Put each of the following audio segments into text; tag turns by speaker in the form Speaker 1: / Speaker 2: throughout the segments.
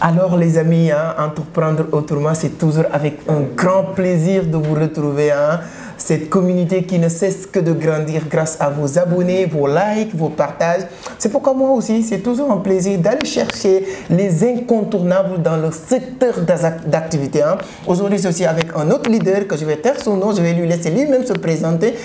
Speaker 1: Alors les amis, hein, entreprendre autrement, c'est toujours avec un grand plaisir de vous retrouver. Hein. Cette communauté qui ne cesse que de grandir grâce à vos abonnés, vos likes, vos partages. C'est pourquoi moi aussi, c'est toujours un plaisir d'aller chercher les incontournables dans le secteur d'activité. Hein. Aujourd'hui, c'est aussi avec un autre leader que je vais taire son nom, je vais lui laisser lui-même se présenter,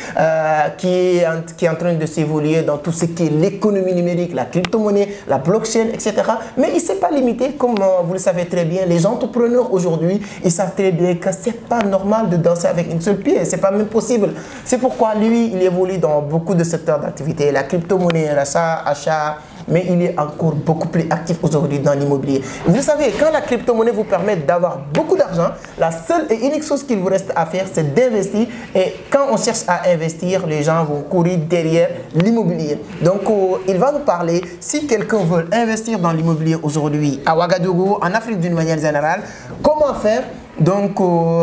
Speaker 1: qui est en train de s'évoluer dans tout ce qui est l'économie numérique, la crypto-monnaie, la blockchain, etc. Mais il ne s'est pas limité, comme vous le savez très bien, les entrepreneurs aujourd'hui, ils savent très bien que ce n'est pas normal de danser avec une seule pied, c'est pas même possible. C'est pourquoi lui, il évolue dans beaucoup de secteurs d'activité, la crypto-monnaie, l'achat, mais il est encore beaucoup plus actif aujourd'hui dans l'immobilier. Vous savez, quand la crypto-monnaie vous permet d'avoir beaucoup d'argent, la seule et unique chose qu'il vous reste à faire, c'est d'investir. Et quand on cherche à investir, les gens vont courir derrière l'immobilier. Donc, il va nous parler, si quelqu'un veut investir dans l'immobilier aujourd'hui à Ouagadougou, en Afrique d'une manière générale, comment faire? Donc,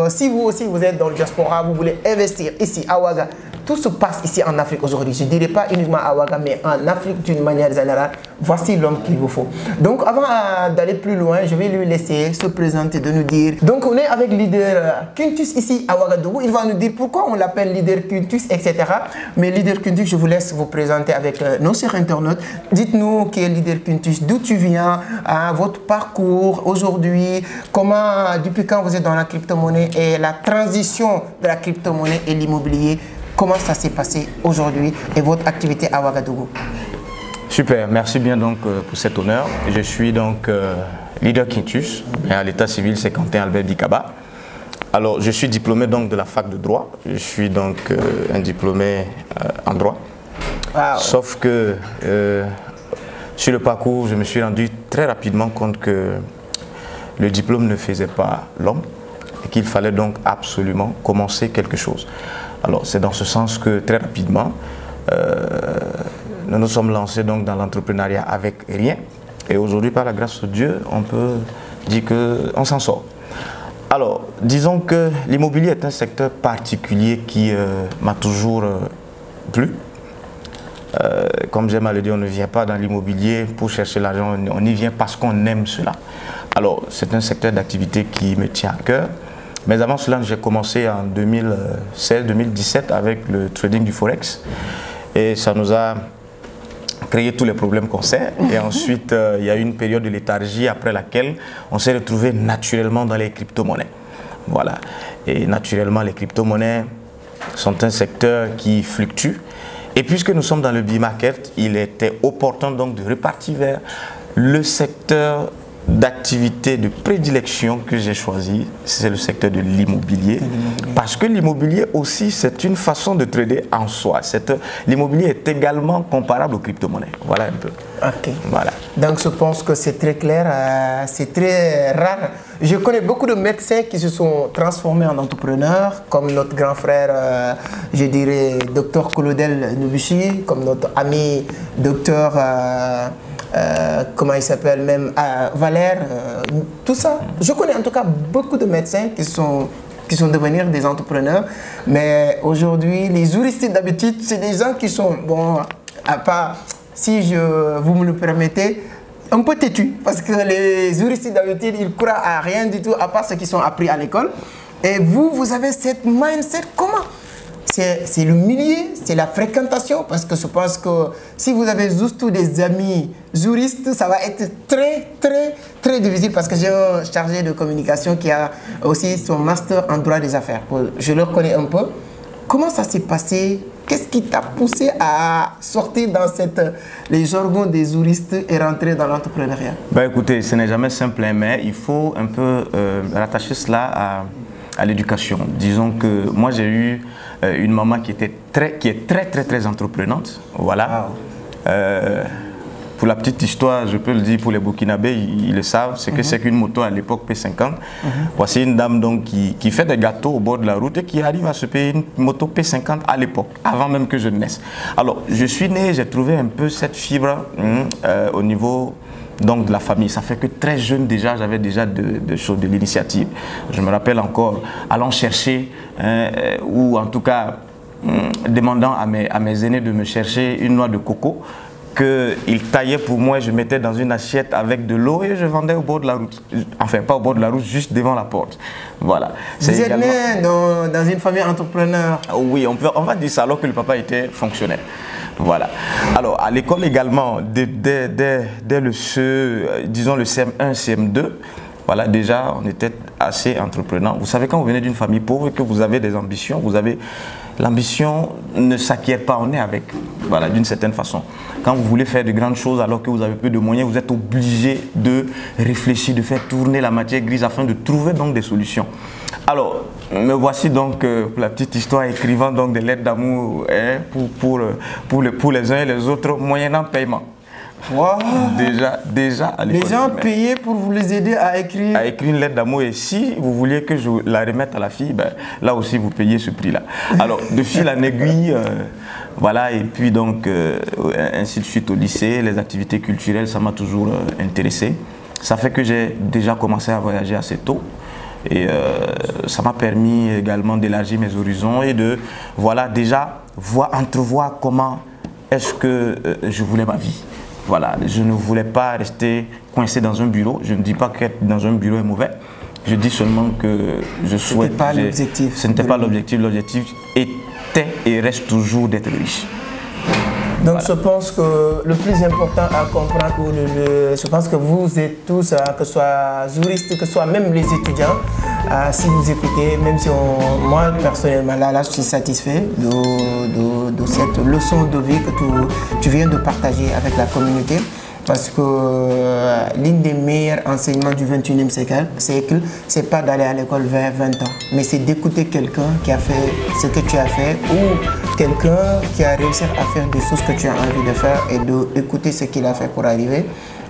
Speaker 1: si vous aussi, vous êtes dans le diaspora, vous voulez investir ici à Ouaga, tout se passe ici en Afrique aujourd'hui. Je ne dirais pas uniquement à Ouaga, mais en Afrique d'une manière générale. Voici l'homme qu'il vous faut. Donc, avant d'aller plus loin, je vais lui laisser se présenter, de nous dire. Donc, on est avec leader Quintus ici à Ouagadougou. Il va nous dire pourquoi on l'appelle leader Quintus, etc. Mais leader Quintus, je vous laisse vous présenter avec nos chers internautes. Dites-nous qui est leader Quintus, d'où tu viens, votre parcours aujourd'hui, comment, depuis quand vous êtes dans la crypto-monnaie et la transition de la crypto-monnaie et l'immobilier. Comment ça s'est passé aujourd'hui et votre activité à Ouagadougou?
Speaker 2: Super, merci bien donc pour cet honneur. Je suis donc leader Quintus, et à l'état civil c'est Quentin Albert Dikaba. Alors je suis diplômé donc de la fac de droit, je suis donc un diplômé en droit. Wow. Sauf que sur le parcours, je me suis rendu très rapidement compte que le diplôme ne faisait pas l'homme et qu'il fallait donc absolument commencer quelque chose. Alors c'est dans ce sens que très rapidement, nous nous sommes lancés donc dans l'entrepreneuriat avec rien. Et aujourd'hui, par la grâce de Dieu, on peut dire qu'on s'en sort. Alors, disons que l'immobilier est un secteur particulier qui m'a toujours plu. Comme j'aime à le dire, on ne vient pas dans l'immobilier pour chercher l'argent, on y vient parce qu'on aime cela. Alors, c'est un secteur d'activité qui me tient à cœur. Mais avant cela, j'ai commencé en 2016-2017 avec le trading du Forex. Et ça nous a créé tous les problèmes qu'on sait. Et ensuite, il y a eu une période de léthargie après laquelle on s'est retrouvé naturellement dans les crypto-monnaies. Voilà. Et naturellement, les crypto-monnaies sont un secteur qui fluctue. Et puisque nous sommes dans le B-market, il était opportun donc de repartir vers le secteur d'activité de prédilection que j'ai choisi, c'est le secteur de l'immobilier. Parce que l'immobilier aussi, c'est une façon de trader en soi. L'immobilier est également comparable aux crypto-monnaies. Voilà un peu.
Speaker 1: Ok.
Speaker 2: Voilà.
Speaker 1: Donc je pense que c'est très clair, c'est très rare. Je connais beaucoup de médecins qui se sont transformés en entrepreneurs, comme notre grand frère, je dirais, Dr Kolodel Nubuchi, comme notre ami Dr comment il s'appelle même, Valère, tout ça. Je connais en tout cas beaucoup de médecins qui sont devenus des entrepreneurs, mais aujourd'hui, les juristes d'habitude, c'est des gens qui sont, bon, à part, si vous me le permettez, un peu têtus, parce que les juristes d'habitude, ils ne croient à rien du tout, à part ce qu'ils sont appris à l'école. Et vous avez cette mindset, comment? C'est le milieu, c'est la fréquentation, parce que je pense que si vous avez juste des amis juristes, ça va être très difficile, parce que j'ai un chargé de communication qui a aussi son master en droit des affaires. Je le connais un peu. Comment ça s'est passé? Qu'est-ce qui t'a poussé à sortir dans les jargons des juristes et rentrer dans l'entrepreneuriat?
Speaker 2: Ben écoutez, ce n'est jamais simple, mais il faut un peu rattacher cela à l'éducation. Disons que moi j'ai eu une maman qui est très entreprenante. Voilà. Wow. Pour la petite histoire, je peux le dire pour les Burkinabés, ils le savent, c'est que c'est qu'une moto à l'époque P50. Voici une dame donc qui fait des gâteaux au bord de la route et qui arrive à se payer une moto P50 à l'époque, avant même que je naisse. Alors, je suis né, j'ai trouvé un peu cette fibre au niveau donc de la famille. Ça fait que très jeune déjà, j'avais déjà de l'initiative. Je me rappelle encore allant chercher, ou en tout cas demandant à mes aînés de me chercher une noix de coco qu'il taillait pour moi, je mettais dans une assiette avec de l'eau et je vendais au bord de la route. Enfin, pas au bord de la route, juste devant la porte. Voilà.
Speaker 1: Vous êtes né dans une famille entrepreneur?
Speaker 2: Oui, on va dire ça alors que le papa était fonctionnaire. Voilà. Alors, à l'école également, dès disons le CM1, CM2, voilà, déjà, on était assez entreprenant. Vous savez, quand vous venez d'une famille pauvre et que vous avez des ambitions, l'ambition ne s'acquiert pas, on est avec, voilà, d'une certaine façon. Quand vous voulez faire de grandes choses alors que vous avez peu de moyens, vous êtes obligé de réfléchir, de faire tourner la matière grise afin de trouver donc des solutions. Alors, me voici donc, pour la petite histoire, écrivant donc des lettres d'amour pour les uns et les autres, moyennant paiement.
Speaker 1: Wow.
Speaker 2: Déjà à l'école.
Speaker 1: Les gens payaient pour vous les aider à écrire?
Speaker 2: À écrire une lettre d'amour, et si vous vouliez que je la remette à la fille, ben, là aussi vous payez ce prix-là. Alors, de fil en aiguille, voilà, et puis donc, ainsi de suite au lycée, les activités culturelles, ça m'a toujours intéressé. Ça fait que j'ai déjà commencé à voyager assez tôt. Et ça m'a permis également d'élargir mes horizons et de, voilà, déjà entrevoir comment est-ce que je voulais ma vie. Voilà, je ne voulais pas rester coincé dans un bureau. Je ne dis pas qu'être dans un bureau est mauvais. Je dis seulement que je souhaite...
Speaker 1: Pas l'objectif.
Speaker 2: Ce n'était pas l'objectif. L'objectif était et reste toujours d'être riche.
Speaker 1: Donc voilà. Je pense que le plus important à comprendre, je pense que vous êtes tous, que ce soit juristes, que ce soit même les étudiants, si vous écoutez, même si moi personnellement là je suis satisfait de cette leçon de vie que tu viens de partager avec la communauté. Parce que l'un des meilleurs enseignements du 21e siècle, c'est pas d'aller à l'école vers 20 ans, mais c'est d'écouter quelqu'un qui a fait ce que tu as fait ou quelqu'un qui a réussi à faire des choses que tu as envie de faire et d'écouter ce qu'il a fait pour arriver.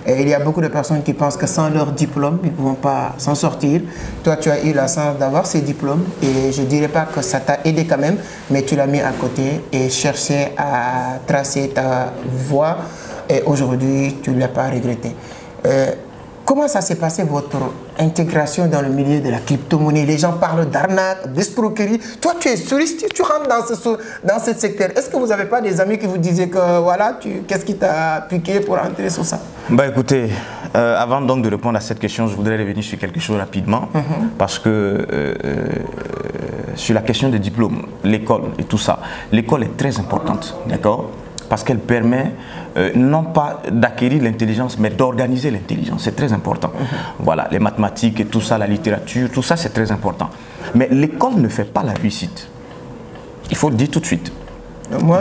Speaker 1: Et il y a beaucoup de personnes qui pensent que sans leur diplôme, ils ne pourront pas s'en sortir. Toi, tu as eu la chance d'avoir ces diplômes et je ne dirais pas que ça t'a aidé quand même, mais tu l'as mis à côté et cherché à tracer ta voie. Et aujourd'hui, tu ne l'as pas regretté. Comment ça s'est passé votre intégration dans le milieu de la crypto-monnaie? Les gens parlent d'arnaque, d'escroquerie. Toi, tu es juriste, tu rentres dans ce secteur. Est-ce que vous n'avez pas des amis qui vous disaient que voilà, qu'est-ce qui t'a piqué pour entrer sur ça?
Speaker 2: Bah écoutez, avant donc de répondre à cette question, je voudrais revenir sur quelque chose rapidement. Parce que sur la question des diplômes, l'école et tout ça, l'école est très importante, d'accord? Parce qu'elle permet non pas d'acquérir l'intelligence, mais d'organiser l'intelligence. C'est très important. Voilà, les mathématiques et tout ça, la littérature, tout ça, c'est très important. Mais l'école ne fait pas la réussite. Il faut le dire tout de suite.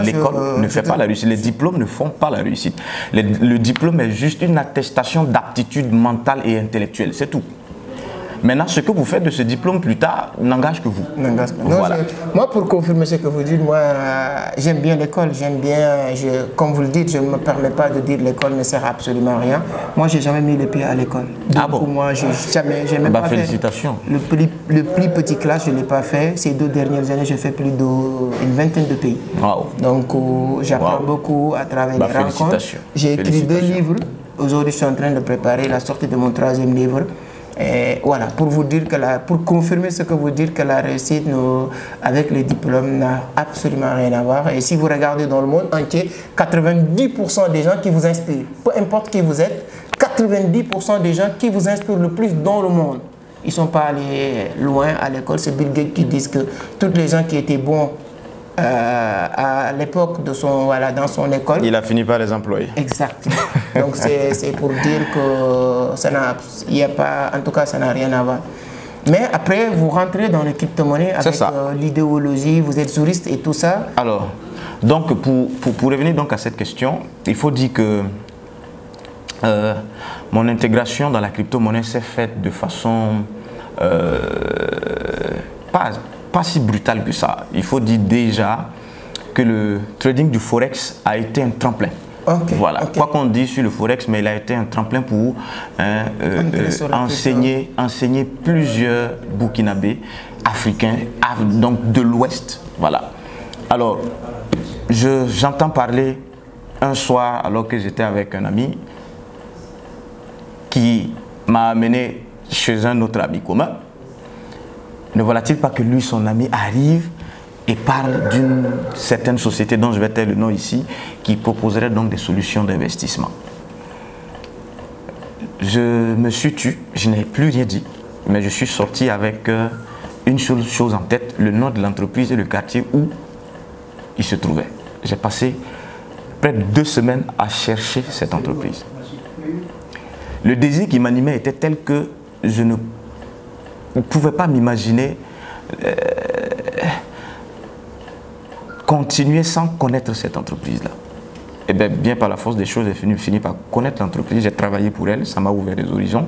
Speaker 2: L'école ne fait pas la réussite. Les diplômes ne font pas la réussite. Le diplôme est juste une attestation d'aptitude mentale et intellectuelle. C'est tout. Maintenant, ce que vous faites de ce diplôme plus tard n'engage que vous.
Speaker 1: Voilà. Moi, pour confirmer ce que vous dites, moi, j'aime bien l'école. J'aime bien, comme vous le dites, je ne me permets pas de dire que l'école ne sert absolument à rien. Moi, je n'ai jamais mis les pieds à l'école.
Speaker 2: Ah bon?
Speaker 1: Moi, j'ai même pas
Speaker 2: félicitations.
Speaker 1: Fait le plus petit classe, je ne l'ai pas fait. Ces 2 dernières années, j'ai fait plus d'une vingtaine de pays.
Speaker 2: Wow.
Speaker 1: Donc, j'apprends beaucoup à travers les rencontres. J'ai écrit 2 livres. Aujourd'hui, je suis en train de préparer la sortie de mon 3e livre. Et voilà, pour vous dire que pour confirmer ce que vous dites, que la réussite avec les diplômes n'a absolument rien à voir. Et si vous regardez dans le monde entier, 90% des gens qui vous inspirent, peu importe qui vous êtes, 90% des gens qui vous inspirent le plus dans le monde, ils ne sont pas allés loin à l'école. C'est Bill Gates qui dit que tous les gens qui étaient bons à l'époque de dans son école,
Speaker 2: il a fini par les employer.
Speaker 1: Exactement. Donc c'est pour dire que ça n'a pas, en tout cas, ça n'a rien à voir. Mais après, vous rentrez dans les crypto-monnaies avec l'idéologie, vous êtes juriste et tout ça.
Speaker 2: Alors, donc pour revenir donc à cette question, il faut dire que mon intégration dans la crypto-monnaie s'est faite de façon pas si brutale que ça. Il faut dire déjà que le trading du Forex a été un tremplin. Voilà. Quoi qu'on dise sur le Forex, mais il a été un tremplin pour enseigner plusieurs Burkinabés africains, donc de l'Ouest. Voilà. Alors, j'entends parler un soir, alors que j'étais avec un ami, qui m'a amené chez un autre ami commun. Ne voilà-t-il pas que lui, son ami, arrive et parle d'une certaine société dont je vais taire le nom ici, qui proposerait donc des solutions d'investissement. Je me suis tu, je n'ai plus rien dit, mais je suis sorti avec une seule chose en tête, le nom de l'entreprise et le quartier où il se trouvait. J'ai passé près de 2 semaines à chercher cette entreprise. Le désir qui m'animait était tel que je ne pouvais pas m'imaginer continuer sans connaître cette entreprise-là. Et bien par la force des choses, j'ai fini par connaître l'entreprise, j'ai travaillé pour elle, ça m'a ouvert des horizons.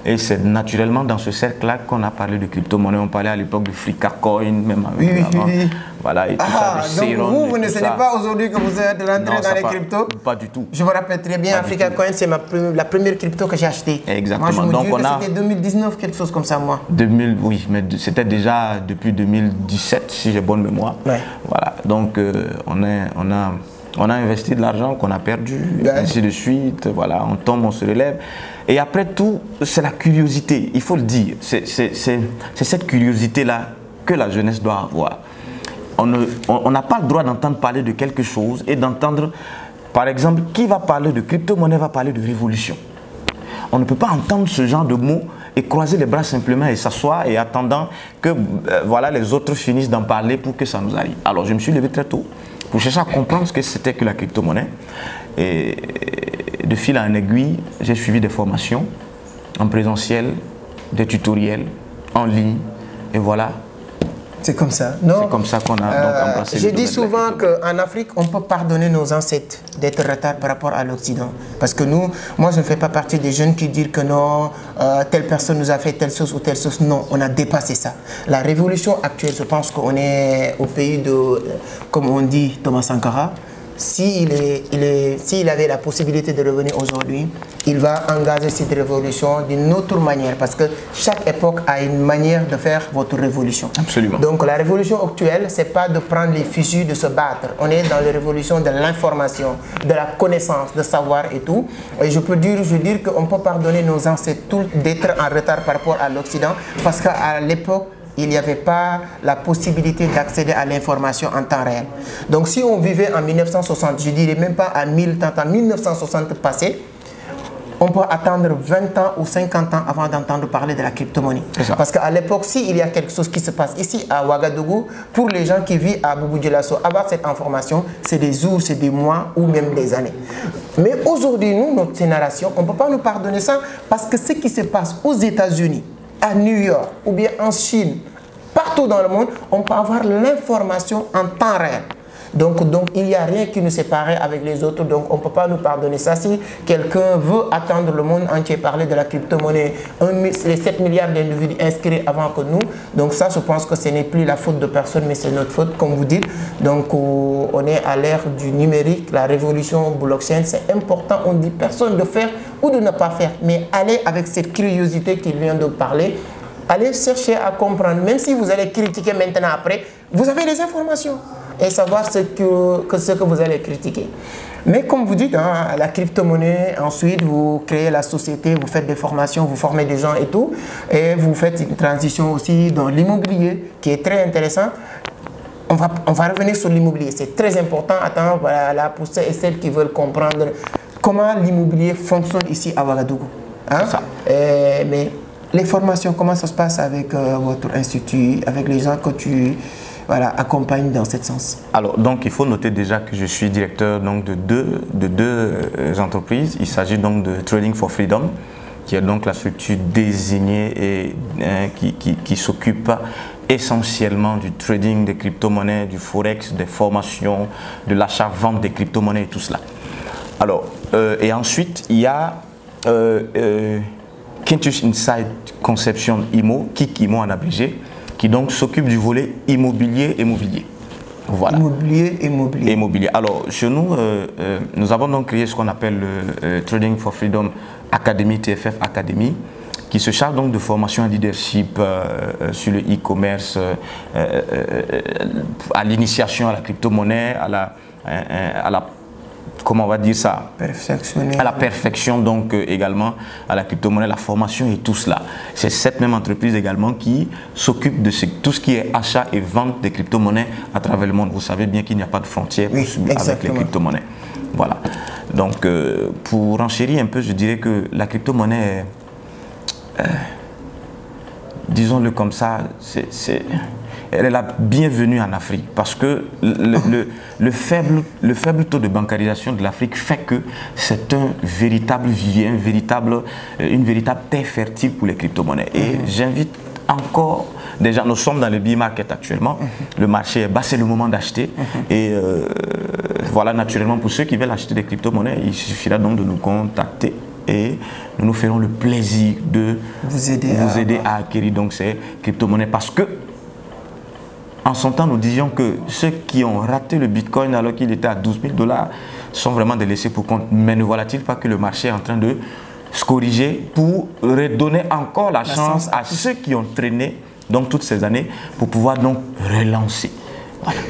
Speaker 2: Et c'est naturellement dans ce cercle-là qu'on a parlé de crypto-monnaie. On parlait à l'époque de Flickercoin, même avec
Speaker 1: oui.
Speaker 2: Voilà, et tout ça, de
Speaker 1: donc vous ne savez pas aujourd'hui que vous êtes rentré dans les cryptos?
Speaker 2: Pas du tout.
Speaker 1: Je me rappelle très bien, Flickercoin, c'est la première crypto que j'ai achetée.
Speaker 2: Exactement.
Speaker 1: Moi, je me
Speaker 2: donc
Speaker 1: dis
Speaker 2: on
Speaker 1: que
Speaker 2: a...
Speaker 1: c'était 2019, quelque chose comme ça, moi.
Speaker 2: 2000, oui, mais c'était déjà depuis 2017, si j'ai bonne mémoire.
Speaker 1: Ouais.
Speaker 2: Voilà, donc on a investi de l'argent qu'on a perdu, ainsi de suite. Voilà, on tombe, on se relève. Et après tout, c'est la curiosité, il faut le dire. C'est cette curiosité-là que la jeunesse doit avoir. On n'a pas le droit d'entendre parler de quelque chose et d'entendre, par exemple, qui va parler de crypto-monnaie va parler de révolution. On ne peut pas entendre ce genre de mots et croiser les bras simplement et s'asseoir et attendant que voilà, les autres finissent d'en parler pour que ça nous arrive. Alors je me suis levé très tôt pour chercher à comprendre ce que c'était que la crypto-monnaie. Et de fil en aiguille, j'ai suivi des formations en présentiel, des tutoriels, en ligne, et voilà.
Speaker 1: C'est comme ça. C'est
Speaker 2: comme ça qu'on a donc embrassé.
Speaker 1: Je dis souvent qu'en Afrique, on peut pardonner nos ancêtres d'être en retard par rapport à l'Occident. Parce que moi je ne fais pas partie des jeunes qui disent que non, telle personne nous a fait telle chose ou telle chose. Non, on a dépassé ça. La révolution actuelle, je pense qu'on est au pays de, comme on dit, Thomas Sankara. S'il avait la possibilité de revenir aujourd'hui, il va engager cette révolution d'une autre manière parce que chaque époque a une manière de faire votre révolution.
Speaker 2: Absolument.
Speaker 1: Donc la révolution actuelle, ce n'est pas de prendre les fusils, de se battre. On est dans la révolution de l'information, de la connaissance, de savoir et tout. Et je peux dire qu'on peut pardonner nos ancêtres d'être en retard par rapport à l'Occident parce qu'à l'époque, il n'y avait pas la possibilité d'accéder à l'information en temps réel. Donc si on vivait en 1960, je ne dirais même pas en 1960 passé, on peut attendre 20 ans ou 50 ans avant d'entendre parler de la crypto-monnaie. Parce qu'à l'époque, s'il y a quelque chose qui se passe ici à Ouagadougou, pour les gens qui vivent à Boubou Dioulasso, avoir cette information, c'est des jours, c'est des mois ou même des années. Mais aujourd'hui, nous, notre génération, on ne peut pas nous pardonner ça parce que ce qui se passe aux États-Unis, à New York ou bien en Chine, partout dans le monde, on peut avoir l'information en temps réel. Donc il n'y a rien qui nous sépare avec les autres, donc on ne peut pas nous pardonner ça. Si quelqu'un veut attendre le monde entier parler de la crypto-monnaie, les 7 milliards d'individus inscrits avant que nous, donc ça je pense que ce n'est plus la faute de personne, mais c'est notre faute, comme vous dites. Donc on est à l'ère du numérique, la révolution blockchain, c'est important, on dit personne de faire ou de ne pas faire, mais allez avec cette curiosité qu'il vient de parler, allez chercher à comprendre, même si vous allez critiquer maintenant après, vous avez les informations et savoir ce que vous allez critiquer. Mais comme vous dites, hein, la crypto-monnaie, ensuite vous créez la société, vous faites des formations, vous formez des gens et tout, et vous faites une transition aussi dans l'immobilier qui est très intéressant. On va revenir sur l'immobilier, c'est très important. Attends, voilà, pour ceux et celles qui veulent comprendre comment l'immobilier fonctionne ici à Ouagadougou. Hein? Mais les formations, comment ça se passe avec votre institut, avec les gens que tu accompagnes dans ce sens?
Speaker 2: Alors, donc, il faut noter déjà que je suis directeur donc, de deux entreprises. Il s'agit donc de Trading for Freedom, qui est donc la structure désignée et qui s'occupe essentiellement du trading des crypto-monnaies, du forex, des formations, de l'achat-vente des crypto-monnaies et tout cela. Alors, et ensuite, il y a Quintus Insight Conception IMO, KIC IMO en abrégé, qui donc s'occupe du volet immobilier. Voilà. Immobilier. Alors, chez nous, nous avons donc créé ce qu'on appelle le Trading for Freedom Academy, TFF Academy, qui se charge donc de formation en leadership sur le e-commerce, à l'initiation à la crypto-monnaie, comment on va dire ça,
Speaker 1: perfectionner,
Speaker 2: à la perfection, donc également à la crypto-monnaie, la formation et tout cela. C'est cette même entreprise également qui s'occupe de tout ce qui est achat et vente des crypto-monnaies à travers le monde. Vous savez bien qu'il n'y a pas de frontières avec les crypto-monnaies. Voilà. Donc, pour enchérir un peu, je dirais que la crypto-monnaie, disons-le comme ça, elle est la bienvenue en Afrique parce que le faible taux de bancarisation de l'Afrique fait que c'est un véritable vivier, une véritable terre fertile pour les crypto-monnaies. Et j'invite encore des gens, nous sommes dans le bear market actuellement, le marché est bas, c'est le moment d'acheter. Et voilà, naturellement, pour ceux qui veulent acheter des crypto-monnaies, il suffira donc de nous contacter. Et nous nous ferons le plaisir de vous aider à acquérir donc ces crypto-monnaies parce que en son temps, nous disions que ceux qui ont raté le Bitcoin alors qu'il était à 12 000 $ sont vraiment des laissés pour compte. Mais ne voilà-t-il pas que le marché est en train de se corriger pour redonner encore la chance à ceux qui ont traîné donc, toutes ces années pour pouvoir donc relancer. Voilà.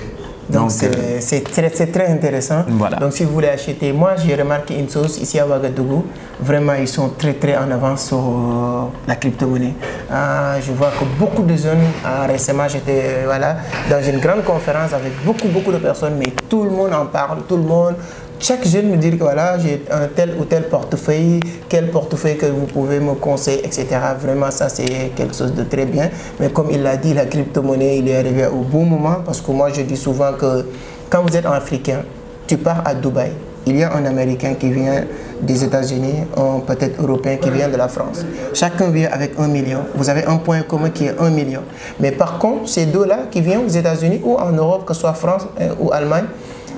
Speaker 1: Donc c'est très intéressant.
Speaker 2: Voilà.
Speaker 1: Donc si vous voulez acheter, moi j'ai remarqué une chose ici à Ouagadougou, vraiment ils sont très en avance sur la crypto-monnaie. Je vois que beaucoup de jeunes, récemment j'étais dans une grande conférence avec beaucoup de personnes, mais tout le monde en parle, tout le monde. Chaque jeune me dit que voilà, j'ai un tel ou tel portefeuille, quel portefeuille que vous pouvez me conseiller, etc. Vraiment, ça c'est quelque chose de très bien. Mais comme il l'a dit, la crypto-monnaie, il est arrivé au bon moment parce que moi je dis souvent que quand vous êtes un Africain, tu pars à Dubaï. Il y a un Américain qui vient des États-Unis, un peut-être Européen qui vient de la France. Chacun vient avec 1 million. Vous avez un point commun qui est 1 million. Mais par contre, ces deux-là qui viennent aux États-Unis ou en Europe, que ce soit France ou Allemagne,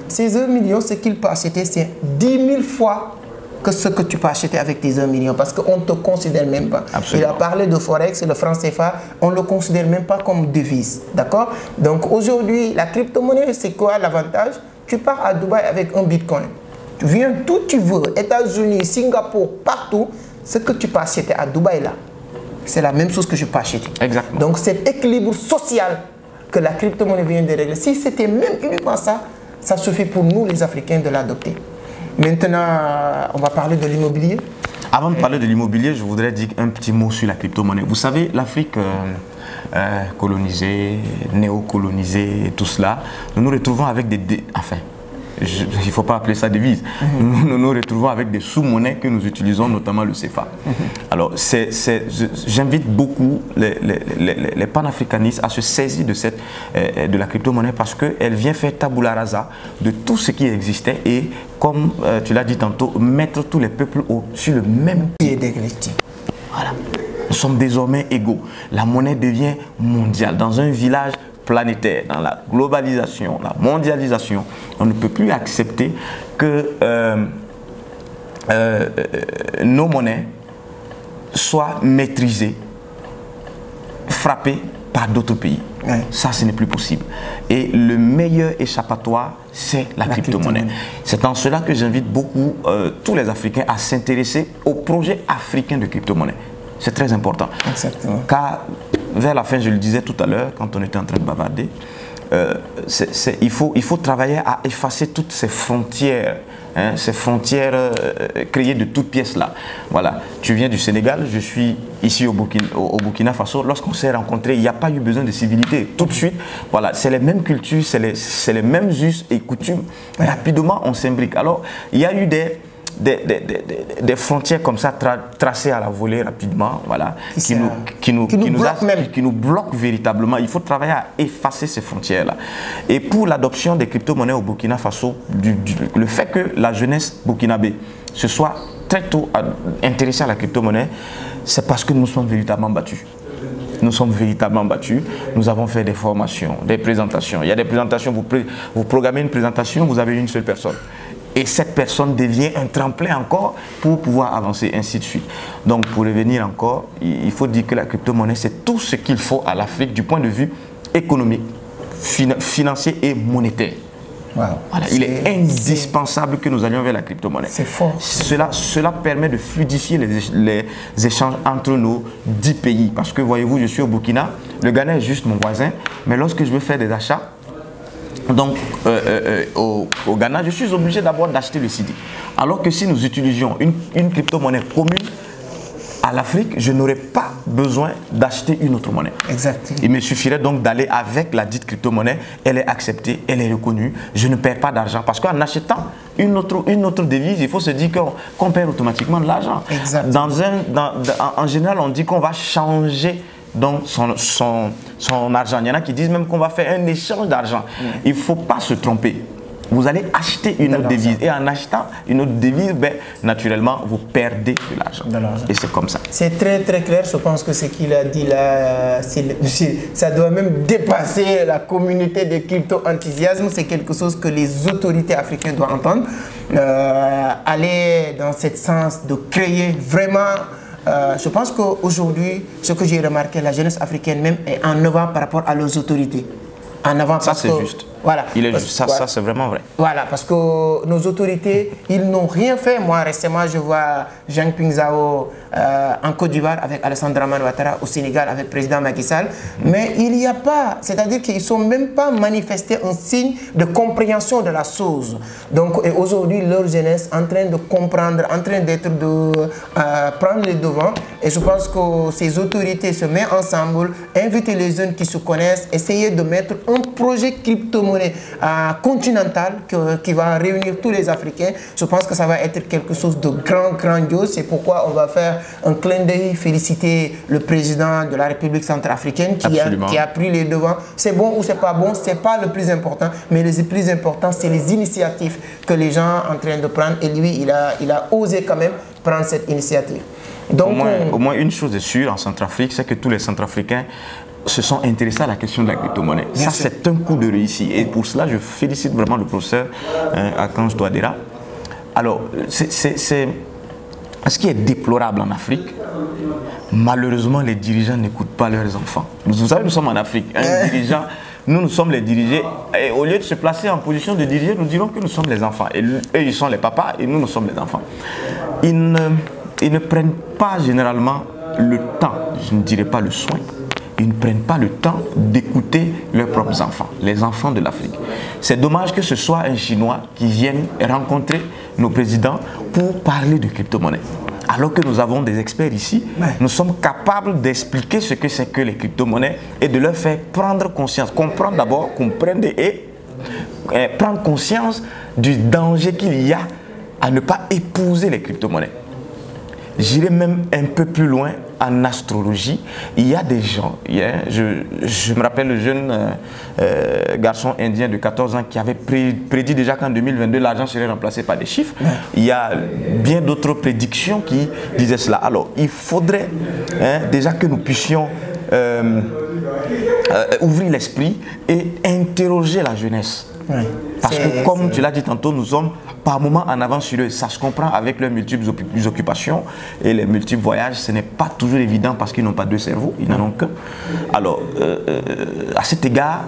Speaker 1: ces 1 million, ce qu'il peut acheter, c'est 10 000 fois que ce que tu peux acheter avec tes 1 million parce qu'on ne te considère même pas.
Speaker 2: Absolument.
Speaker 1: Il a parlé de Forex, le franc CFA, on ne le considère même pas comme devise. D'accord? Donc aujourd'hui, la crypto-monnaie, c'est quoi l'avantage? Tu pars à Dubaï avec un Bitcoin. Tu viens d'où tu veux, États-Unis, Singapour, partout. Ce que tu peux acheter à Dubaï là, c'est la même chose que je peux acheter.
Speaker 2: Exactement.
Speaker 1: Donc cet équilibre social que la crypto-monnaie vient de régler, si c'était même uniquement ça, ça suffit pour nous les Africains de l'adopter. Maintenant, on va parler de l'immobilier.
Speaker 2: Avant de parler de l'immobilier, je voudrais dire un petit mot sur la crypto-monnaie. Vous savez, l'Afrique colonisée, néocolonisée, tout cela, nous nous retrouvons avec il ne faut pas appeler ça devise. Nous nous retrouvons avec des sous-monnaies que nous utilisons, notamment le CFA. Alors, j'invite beaucoup les panafricanistes à se saisir de la crypto-monnaie parce qu'elle vient faire tabula rasa de tout ce qui existait et, comme tu l'as dit tantôt, mettre tous les peuples sur le même pied d'égalité. Voilà. Nous sommes désormais égaux. La monnaie devient mondiale. Dans un village planétaire, dans la globalisation, la mondialisation, on ne peut plus accepter que nos monnaies soient maîtrisées, frappées par d'autres pays. Ouais. Ça, ce n'est plus possible. Et le meilleur échappatoire, c'est la crypto-monnaie. C'est en cela que j'invite beaucoup tous les Africains à s'intéresser au projet africain de crypto-monnaie. C'est très important. Exactement. Car vers la fin, je le disais tout à l'heure, quand on était en train de bavarder, il faut travailler à effacer toutes ces frontières, ces frontières créées de toutes pièces là. Voilà, tu viens du Sénégal, je suis ici au Burkina Faso. Lorsqu'on s'est rencontrés, il n'y a pas eu besoin de civilité. Tout de suite, voilà, c'est les mêmes cultures, c'est les mêmes us et coutumes. Rapidement, on s'imbrique. Alors, il y a eu des frontières comme ça tracées à la volée rapidement, voilà, qui nous bloquent véritablement. Il faut travailler à effacer ces frontières-là. Et pour l'adoption des crypto-monnaies au Burkina Faso, le fait que la jeunesse burkinabé se soit très tôt intéressée à la crypto-monnaie, c'est parce que nous sommes véritablement battus. Nous sommes véritablement battus. Nous avons fait des formations, des présentations. Il y a des présentations, vous programmez une présentation, vous avez une seule personne. Et cette personne devient un tremplin encore pour pouvoir avancer, ainsi de suite. Donc, pour revenir encore, il faut dire que la crypto-monnaie, c'est tout ce qu'il faut à l'Afrique du point de vue économique, financier et monétaire. Wow. Voilà, il est indispensable que nous allions vers la crypto-monnaie. C'est fort. Cela permet de fluidifier les échanges entre nos 10 pays. Parce que, voyez-vous, je suis au Burkina, le Ghana est juste mon voisin, mais lorsque je veux faire des achats, donc, au Ghana, je suis obligé d'abord d'acheter le cedi. Alors que si nous utilisions une crypto-monnaie commune à l'Afrique, je n'aurais pas besoin d'acheter une autre monnaie.
Speaker 1: Exactement.
Speaker 2: Il me suffirait donc d'aller avec la dite crypto-monnaie, elle est acceptée, elle est reconnue, je ne perds pas d'argent. Parce qu'en achetant une autre devise, il faut se dire qu'on perd automatiquement de l'argent. En général, on dit qu'on va changer donc son argent. Il y en a qui disent même qu'on va faire un échange d'argent. Il ne faut pas se tromper. Vous allez acheter une autre devise et en achetant une autre devise, ben, naturellement, vous perdez de l'argent. Et c'est comme ça.
Speaker 1: C'est très très clair. Je pense que ce qu'il a dit là, ça doit même dépasser la communauté des crypto-enthousiasmes. C'est quelque chose que les autorités africaines doivent entendre. Aller dans ce sens de créer vraiment... je pense qu'aujourd'hui, ce que j'ai remarqué, la jeunesse africaine même est en avant par rapport à leurs autorités. En avant
Speaker 2: ça c'est juste.
Speaker 1: Voilà.
Speaker 2: Il est juste. Ça c'est vraiment vrai.
Speaker 1: Voilà, parce que nos autorités, ils n'ont rien fait. Moi, récemment, je vois Jean Pingzao en Côte d'Ivoire avec Alassane Dramane Ouattara, au Sénégal avec le président Macky Sall. Mais il n'y a pas, c'est-à-dire qu'ils ne sont même pas manifestés un signe de compréhension de la chose. Donc, aujourd'hui, leur jeunesse en train de comprendre, en train d'être prendre les devants. Et je pense que ces autorités se mettent ensemble, inviter les jeunes qui se connaissent, essayer de mettre un projet crypto-monnaie continental qui va réunir tous les Africains. Je pense que ça va être quelque chose de grandiose. C'est pourquoi on va faire un clin d'œil, féliciter le président de la République centrafricaine qui a pris les devants. C'est bon ou c'est pas bon, c'est pas le plus important, mais le plus important, c'est les initiatives que les gens sont en train de prendre. Et lui, il a osé quand même prendre cette initiative. Donc,
Speaker 2: au moins une chose est sûre en Centrafrique, c'est que tous les Centrafricains se sont intéressés à la question de la crypto-monnaie. Ça, c'est un coup de réussite. Et pour cela, je félicite vraiment le professeur Archange Touadéra. Alors, ce qui est déplorable en Afrique, malheureusement, les dirigeants n'écoutent pas leurs enfants. Vous savez, nous sommes en Afrique. Un dirigeant, nous sommes les dirigés. Et au lieu de se placer en position de diriger, nous dirons que nous sommes les enfants. Et eux, ils sont les papas et nous sommes les enfants. Ils ne prennent pas généralement le temps, je ne dirais pas le soin. Ils ne prennent pas le temps d'écouter leurs propres enfants, les enfants de l'Afrique. C'est dommage que ce soit un Chinois qui vienne rencontrer nos présidents pour parler de crypto-monnaie. Alors que nous avons des experts ici, nous sommes capables d'expliquer ce que c'est que les crypto-monnaies et de leur faire prendre conscience, comprendre d'abord, comprendre et prendre conscience du danger qu'il y a à ne pas épouser les crypto-monnaies. J'irai même un peu plus loin en astrologie. Il y a des gens, je me rappelle le jeune garçon indien de 14 ans qui avait prédit déjà qu'en 2022, l'argent serait remplacé par des chiffres. Il y a bien d'autres prédictions qui disaient cela. Alors, il faudrait déjà que nous puissions ouvrir l'esprit et interroger la jeunesse. Parce que comme tu l'as dit tantôt, nous sommes par moments en avance sur eux. Ça se comprend avec leurs multiples occupations et les multiples voyages. Ce n'est pas toujours évident parce qu'ils n'ont pas deux cerveaux, ils n'en ont qu'un. Alors, à cet égard,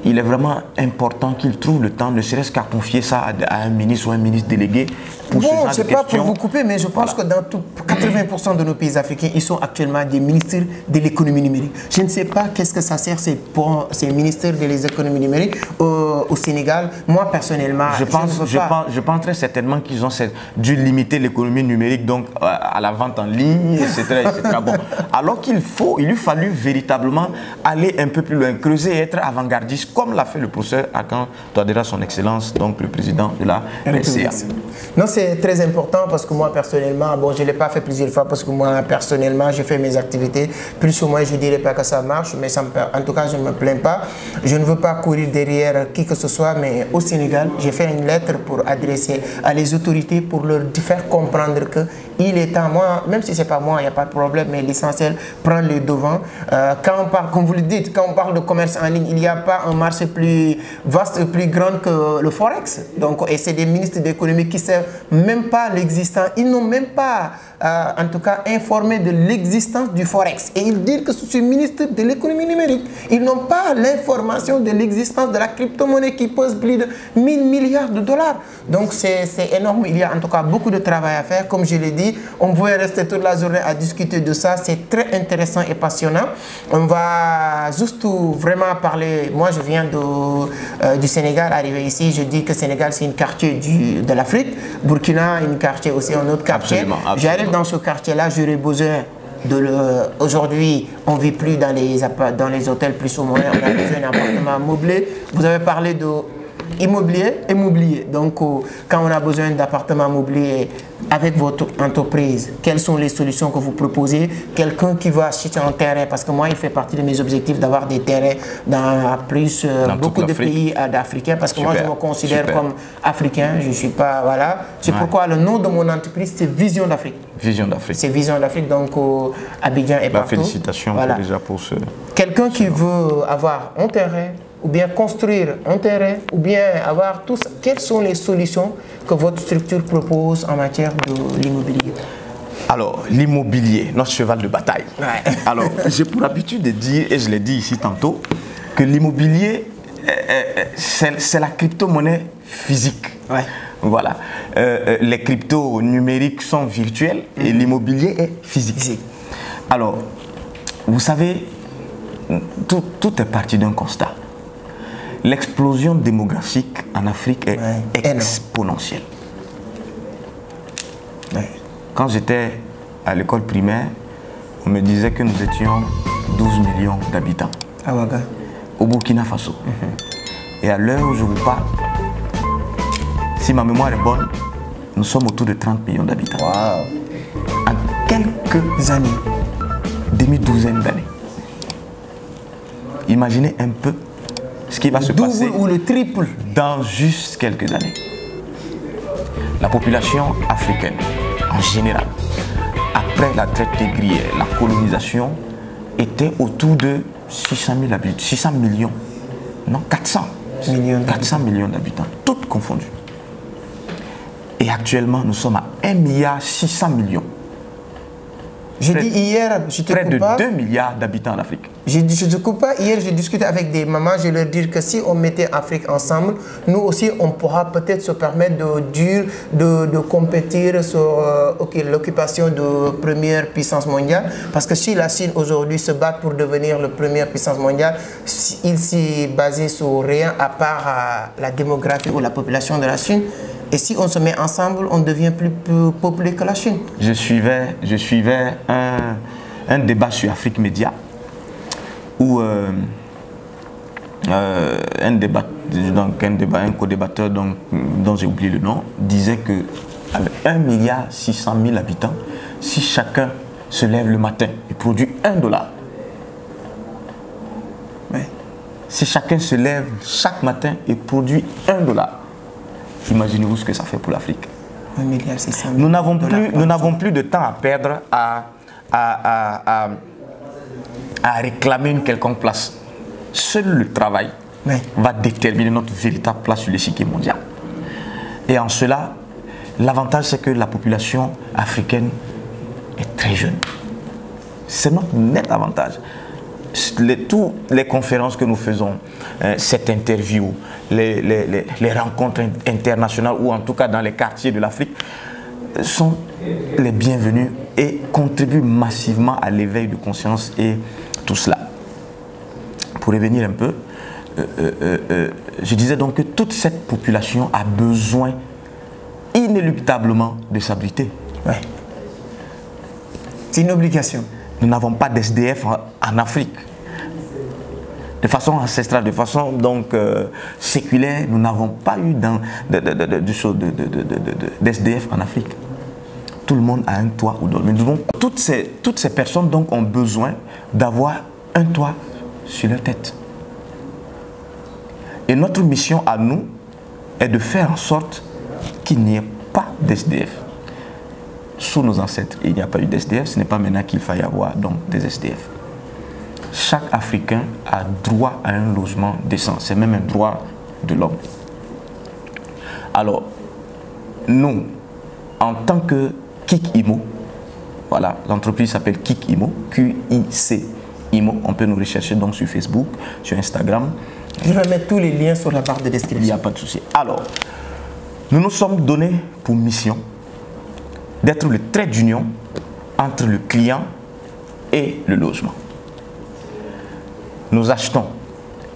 Speaker 2: il est vraiment important qu'ils trouvent le temps, ne serait-ce qu'à confier ça à un ministre ou un ministre délégué pour ce genre de questions.
Speaker 1: Bon, c'est pas pour vous couper, mais je pense que dans 80% de nos pays africains, ils sont actuellement des ministres de l'économie numérique. Je ne sais pas qu'est-ce que ça sert, ces ministères de l'économie numérique au Sénégal. Moi, personnellement,
Speaker 2: je pense très certainement qu'ils ont dû limiter l'économie numérique donc à la vente en ligne, etc. Bon. Alors qu'il lui fallu véritablement aller un peu plus loin, creuser et être avant-gardiste, comme l'a fait le professeur Archange Touadéra, son excellence, donc le président de la RCA.
Speaker 1: Non, c'est très important parce que moi, personnellement, bon, je ne l'ai pas fait plusieurs fois parce que moi, personnellement, je fais mes activités. Plus ou moins, je ne dirais pas que ça marche, mais en tout cas, je ne me plains pas. Je ne veux pas courir derrière qui que ce soit, mais au Sénégal, j'ai fait une lettre pour adresser à les autorités pour leur faire comprendre qu'il est temps, moi, même si ce n'est pas moi, il n'y a pas de problème, mais l'essentiel, prendre les devants. Quand on parle, comme vous le dites, quand on parle de commerce en ligne, il n'y a pas un marché plus vaste, plus grand que le Forex. Donc, et c'est des ministres de l'économie qui ne savent même pas l'existence. Ils n'ont même pas, en tout cas, informé de l'existence du Forex. Et ils disent que je suis ministre de l'économie numérique. Ils n'ont pas l'information de l'existence de la crypto-monnaie qui pèse plus de 1000 milliards de dollars. Donc, c'est énorme. Il y a en tout cas beaucoup de travail à faire. Comme je l'ai dit, pays. On pourrait rester toute la journée à discuter de ça. C'est très intéressant et passionnant. On va juste vraiment parler. Moi, je viens du Sénégal, arrivé ici. Je dis que Sénégal, c'est une quartier de l'Afrique. Burkina, une quartier aussi, un autre quartier. J'arrive dans ce quartier-là, j'aurais besoin aujourd'hui, on ne vit plus dans les hôtels plus ou moins, on a besoin d'un appartement meublé. Vous avez parlé de immobilier. Donc, quand on a besoin d'appartement meublé avec votre entreprise, quelles sont les solutions que vous proposez? Quelqu'un qui veut acheter un terrain, parce que moi, il fait partie de mes objectifs d'avoir des terrains dans beaucoup de pays africains, parce que moi, je me considère comme africain. Je ne suis pas, voilà. C'est pourquoi le nom de mon entreprise, c'est Vision d'Afrique.
Speaker 2: Vision d'Afrique.
Speaker 1: C'est Vision d'Afrique, donc Abidjan et partout.
Speaker 2: Félicitations déjà pour ce...
Speaker 1: Quelqu'un qui veut avoir un terrain, ou bien construire un terrain, ou bien avoir tout ça. Quelles sont les solutions que votre structure propose en matière de l'immobilier?
Speaker 2: Alors, l'immobilier, notre cheval de bataille.
Speaker 1: Ouais.
Speaker 2: Alors, j'ai pour habitude de dire, et je l'ai dit ici tantôt, que l'immobilier, c'est la crypto-monnaie physique.
Speaker 1: Ouais.
Speaker 2: Voilà. Les cryptos numériques sont virtuels et l'immobilier est physique. Alors, vous savez, tout est parti d'un constat. L'explosion démographique en Afrique est exponentielle. Ouais. Quand j'étais à l'école primaire, on me disait que nous étions 12 millions d'habitants. Au Burkina Faso. Et à l'heure où je vous parle, si ma mémoire est bonne, nous sommes autour de 30 millions d'habitants.
Speaker 1: Wow.
Speaker 2: En quelques années, demi-douzaine d'années. Imaginez un peu ce qui va se passer
Speaker 1: ou le triple
Speaker 2: dans juste quelques années. La population africaine, en général, après la traite négrière, la colonisation, était autour de 600 millions, non 400 millions d'habitants, toutes confondues. Et actuellement, nous sommes à 1,6 milliard.
Speaker 1: J'ai dit hier, je te
Speaker 2: près
Speaker 1: coupe
Speaker 2: de
Speaker 1: pas.
Speaker 2: 2 milliards d'habitants en Afrique.
Speaker 1: Je ne te coupe pas. Hier, j'ai discuté avec des mamans. Je leur dis que si on mettait Afrique ensemble, nous aussi, on pourra peut-être se permettre de compétir sur l'occupation de première puissance mondiale. Parce que si la Chine aujourd'hui se bat pour devenir la première puissance mondiale, il s'est basé sur rien à part la démographie ou la population de la Chine. Et si on se met ensemble, on devient plus peuplé que la Chine. Je
Speaker 2: suivais un débat sur Afrique Média où un co-débatteur dont j'ai oublié le nom disait que avec 1,6 milliard d'habitants, si chacun se lève le matin et produit $1, si chacun se lève chaque matin et produit $1, imaginez-vous ce que ça fait pour l'Afrique. Nous n'avons plus de temps à perdre à réclamer une quelconque place. Seul le travail va déterminer notre véritable place sur l'échiquier mondial. Et en cela, l'avantage c'est que la population africaine est très jeune. C'est notre net avantage. Toutes les conférences que nous faisons, cette interview, les rencontres internationales ou en tout cas dans les quartiers de l'Afrique sont les bienvenus et contribuent massivement à l'éveil de conscience et tout cela. Pour revenir un peu, je disais donc que toute cette population a besoin inéluctablement de s'abriter.
Speaker 1: C'est une obligation.
Speaker 2: Nous n'avons pas d'SDF en Afrique. De façon ancestrale, de façon donc séculaire, nous n'avons pas eu d'SDF en Afrique. Tout le monde a un toit où dormir. Donc, toutes ces personnes donc, ont besoin d'avoir un toit sur leur tête. Et notre mission à nous est de faire en sorte qu'il n'y ait pas d'SDF. Sous nos ancêtres, il n'y a pas eu d'SDF, ce n'est pas maintenant qu'il faille avoir donc des SDF. Chaque Africain a droit à un logement décent, c'est même un droit de l'homme. Alors, nous, en tant que Kik Imo, voilà, l'entreprise s'appelle Kik Imo, Q-I-C Imo, on peut nous rechercher donc sur Facebook, sur Instagram.
Speaker 1: Je vais mettre tous les liens sur la barre de description.
Speaker 2: Il n'y a pas de souci. Alors, nous nous sommes donnés pour mission d'être le trait d'union entre le client et le logement. Nous achetons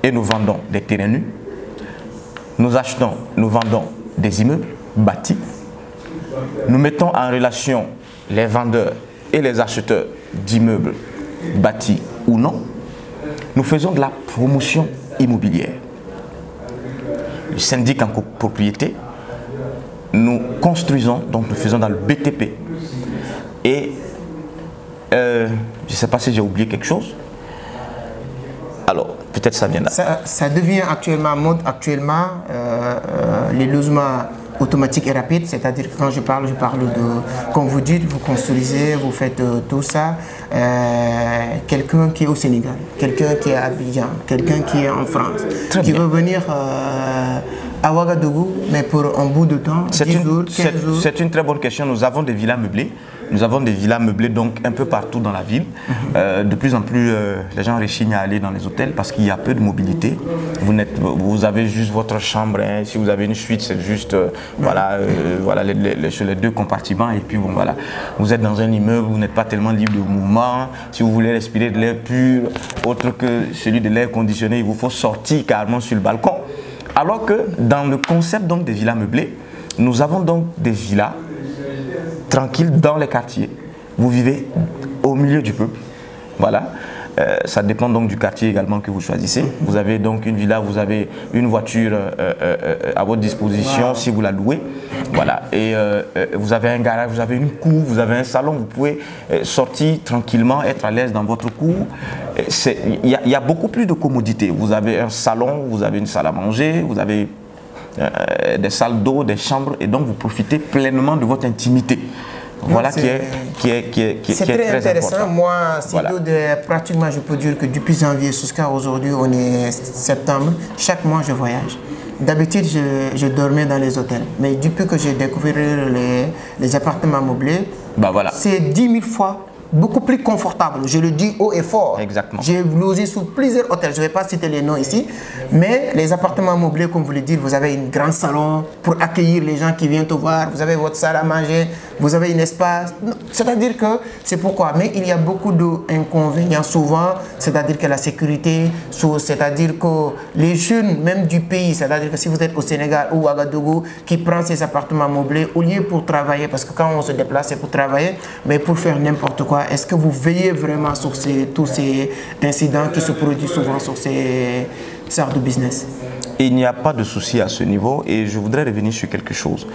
Speaker 2: et nous vendons des terrains nus. Nous achetons, nous vendons des immeubles bâtis. Nous mettons en relation les vendeurs et les acheteurs d'immeubles bâtis ou non. Nous faisons de la promotion immobilière. Le syndic en copropriété, nous construisons, donc nous faisons dans le BTP. Et je ne sais pas si j'ai oublié quelque chose. Alors, peut-être ça vient là.
Speaker 1: Ça devient actuellement mode, les logements automatiques et rapides, c'est-à-dire que quand je parle de, comme vous dites, vous construisez, vous faites tout ça. Quelqu'un qui est au Sénégal, quelqu'un qui est à Abidjan, quelqu'un qui est en France, qui veut venir à Ouagadougou, mais pour un bout de temps, 10 jours, 15 jours.
Speaker 2: C'est une très bonne question. Nous avons des villas meublées. Nous avons des villas meublées donc un peu partout dans la ville. De plus en plus, les gens rechignent à aller dans les hôtels parce qu'il y a peu de mobilité. Vous avez juste votre chambre. Hein. Si vous avez une suite, c'est juste voilà, les deux compartiments. Et puis bon, voilà, vous êtes dans un immeuble, vous n'êtes pas tellement libre de mouvement. Si vous voulez respirer de l'air pur, autre que celui de l'air conditionné, il vous faut sortir carrément sur le balcon. Alors que dans le concept donc des villas meublées, nous avons donc des villas tranquilles dans les quartiers. Vous vivez au milieu du peuple. Voilà. Ça dépend donc du quartier également que vous choisissez. Vous avez donc une villa, vous avez une voiture à votre disposition si vous la louez. Voilà. Et vous avez un garage, vous avez une cour, vous avez un salon. Vous pouvez sortir tranquillement, être à l'aise dans votre cour. Il y a beaucoup plus de commodités. Vous avez un salon, vous avez une salle à manger, vous avez des salles d'eau, des chambres, et donc vous profitez pleinement de votre intimité. Voilà qui est très
Speaker 1: intéressant.
Speaker 2: Important.
Speaker 1: Moi, voilà. Pratiquement, je peux dire que depuis janvier jusqu'à aujourd'hui, on est septembre, chaque mois je voyage. D'habitude, je dormais dans les hôtels, mais depuis que j'ai découvert les appartements meublés,
Speaker 2: bah voilà.
Speaker 1: C'est 10 000 fois beaucoup plus confortable, je le dis haut et fort.
Speaker 2: Exactement.
Speaker 1: J'ai logé sous plusieurs hôtels, je ne vais pas citer les noms ici, mais les appartements meublés, comme vous le dites, vous avez une grande salon pour accueillir les gens qui viennent te voir, vous avez votre salle à manger, vous avez un espace, c'est-à-dire que c'est pourquoi, mais il y a beaucoup d'inconvénients souvent, c'est-à-dire que la sécurité, c'est-à-dire que les jeunes même du pays, c'est-à-dire que si vous êtes au Sénégal ou à Ouagadougou, qui prend ces appartements meublés, au lieu pour travailler, parce que quand on se déplace c'est pour travailler, mais pour faire n'importe quoi, est-ce que vous veillez vraiment sur tous ces incidents qui se produisent souvent sur ces sortes de business?
Speaker 2: Il n'y a pas de souci à ce niveau et je voudrais revenir sur quelque chose.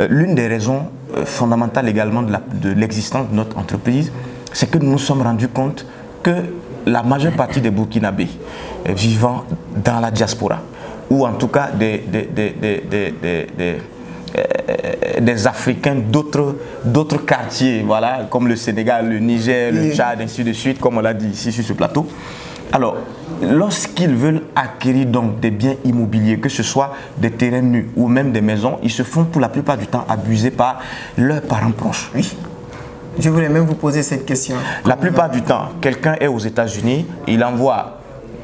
Speaker 2: L'une des raisons fondamentales également de l'existence de notre entreprise, c'est que nous nous sommes rendus compte que la majeure partie des Burkinabés vivant dans la diaspora, ou en tout cas des Africains d'autres quartiers, voilà, comme le Sénégal, le Niger, le Tchad, ainsi de suite, comme on l'a dit ici sur ce plateau. Alors, lorsqu'ils veulent acquérir donc des biens immobiliers, que ce soit des terrains nus ou même des maisons, ils se font pour la plupart du temps abuser par leurs parents proches.
Speaker 1: Oui. Je voulais même vous poser cette question.
Speaker 2: La plupart du temps, quelqu'un est aux États-Unis, il envoie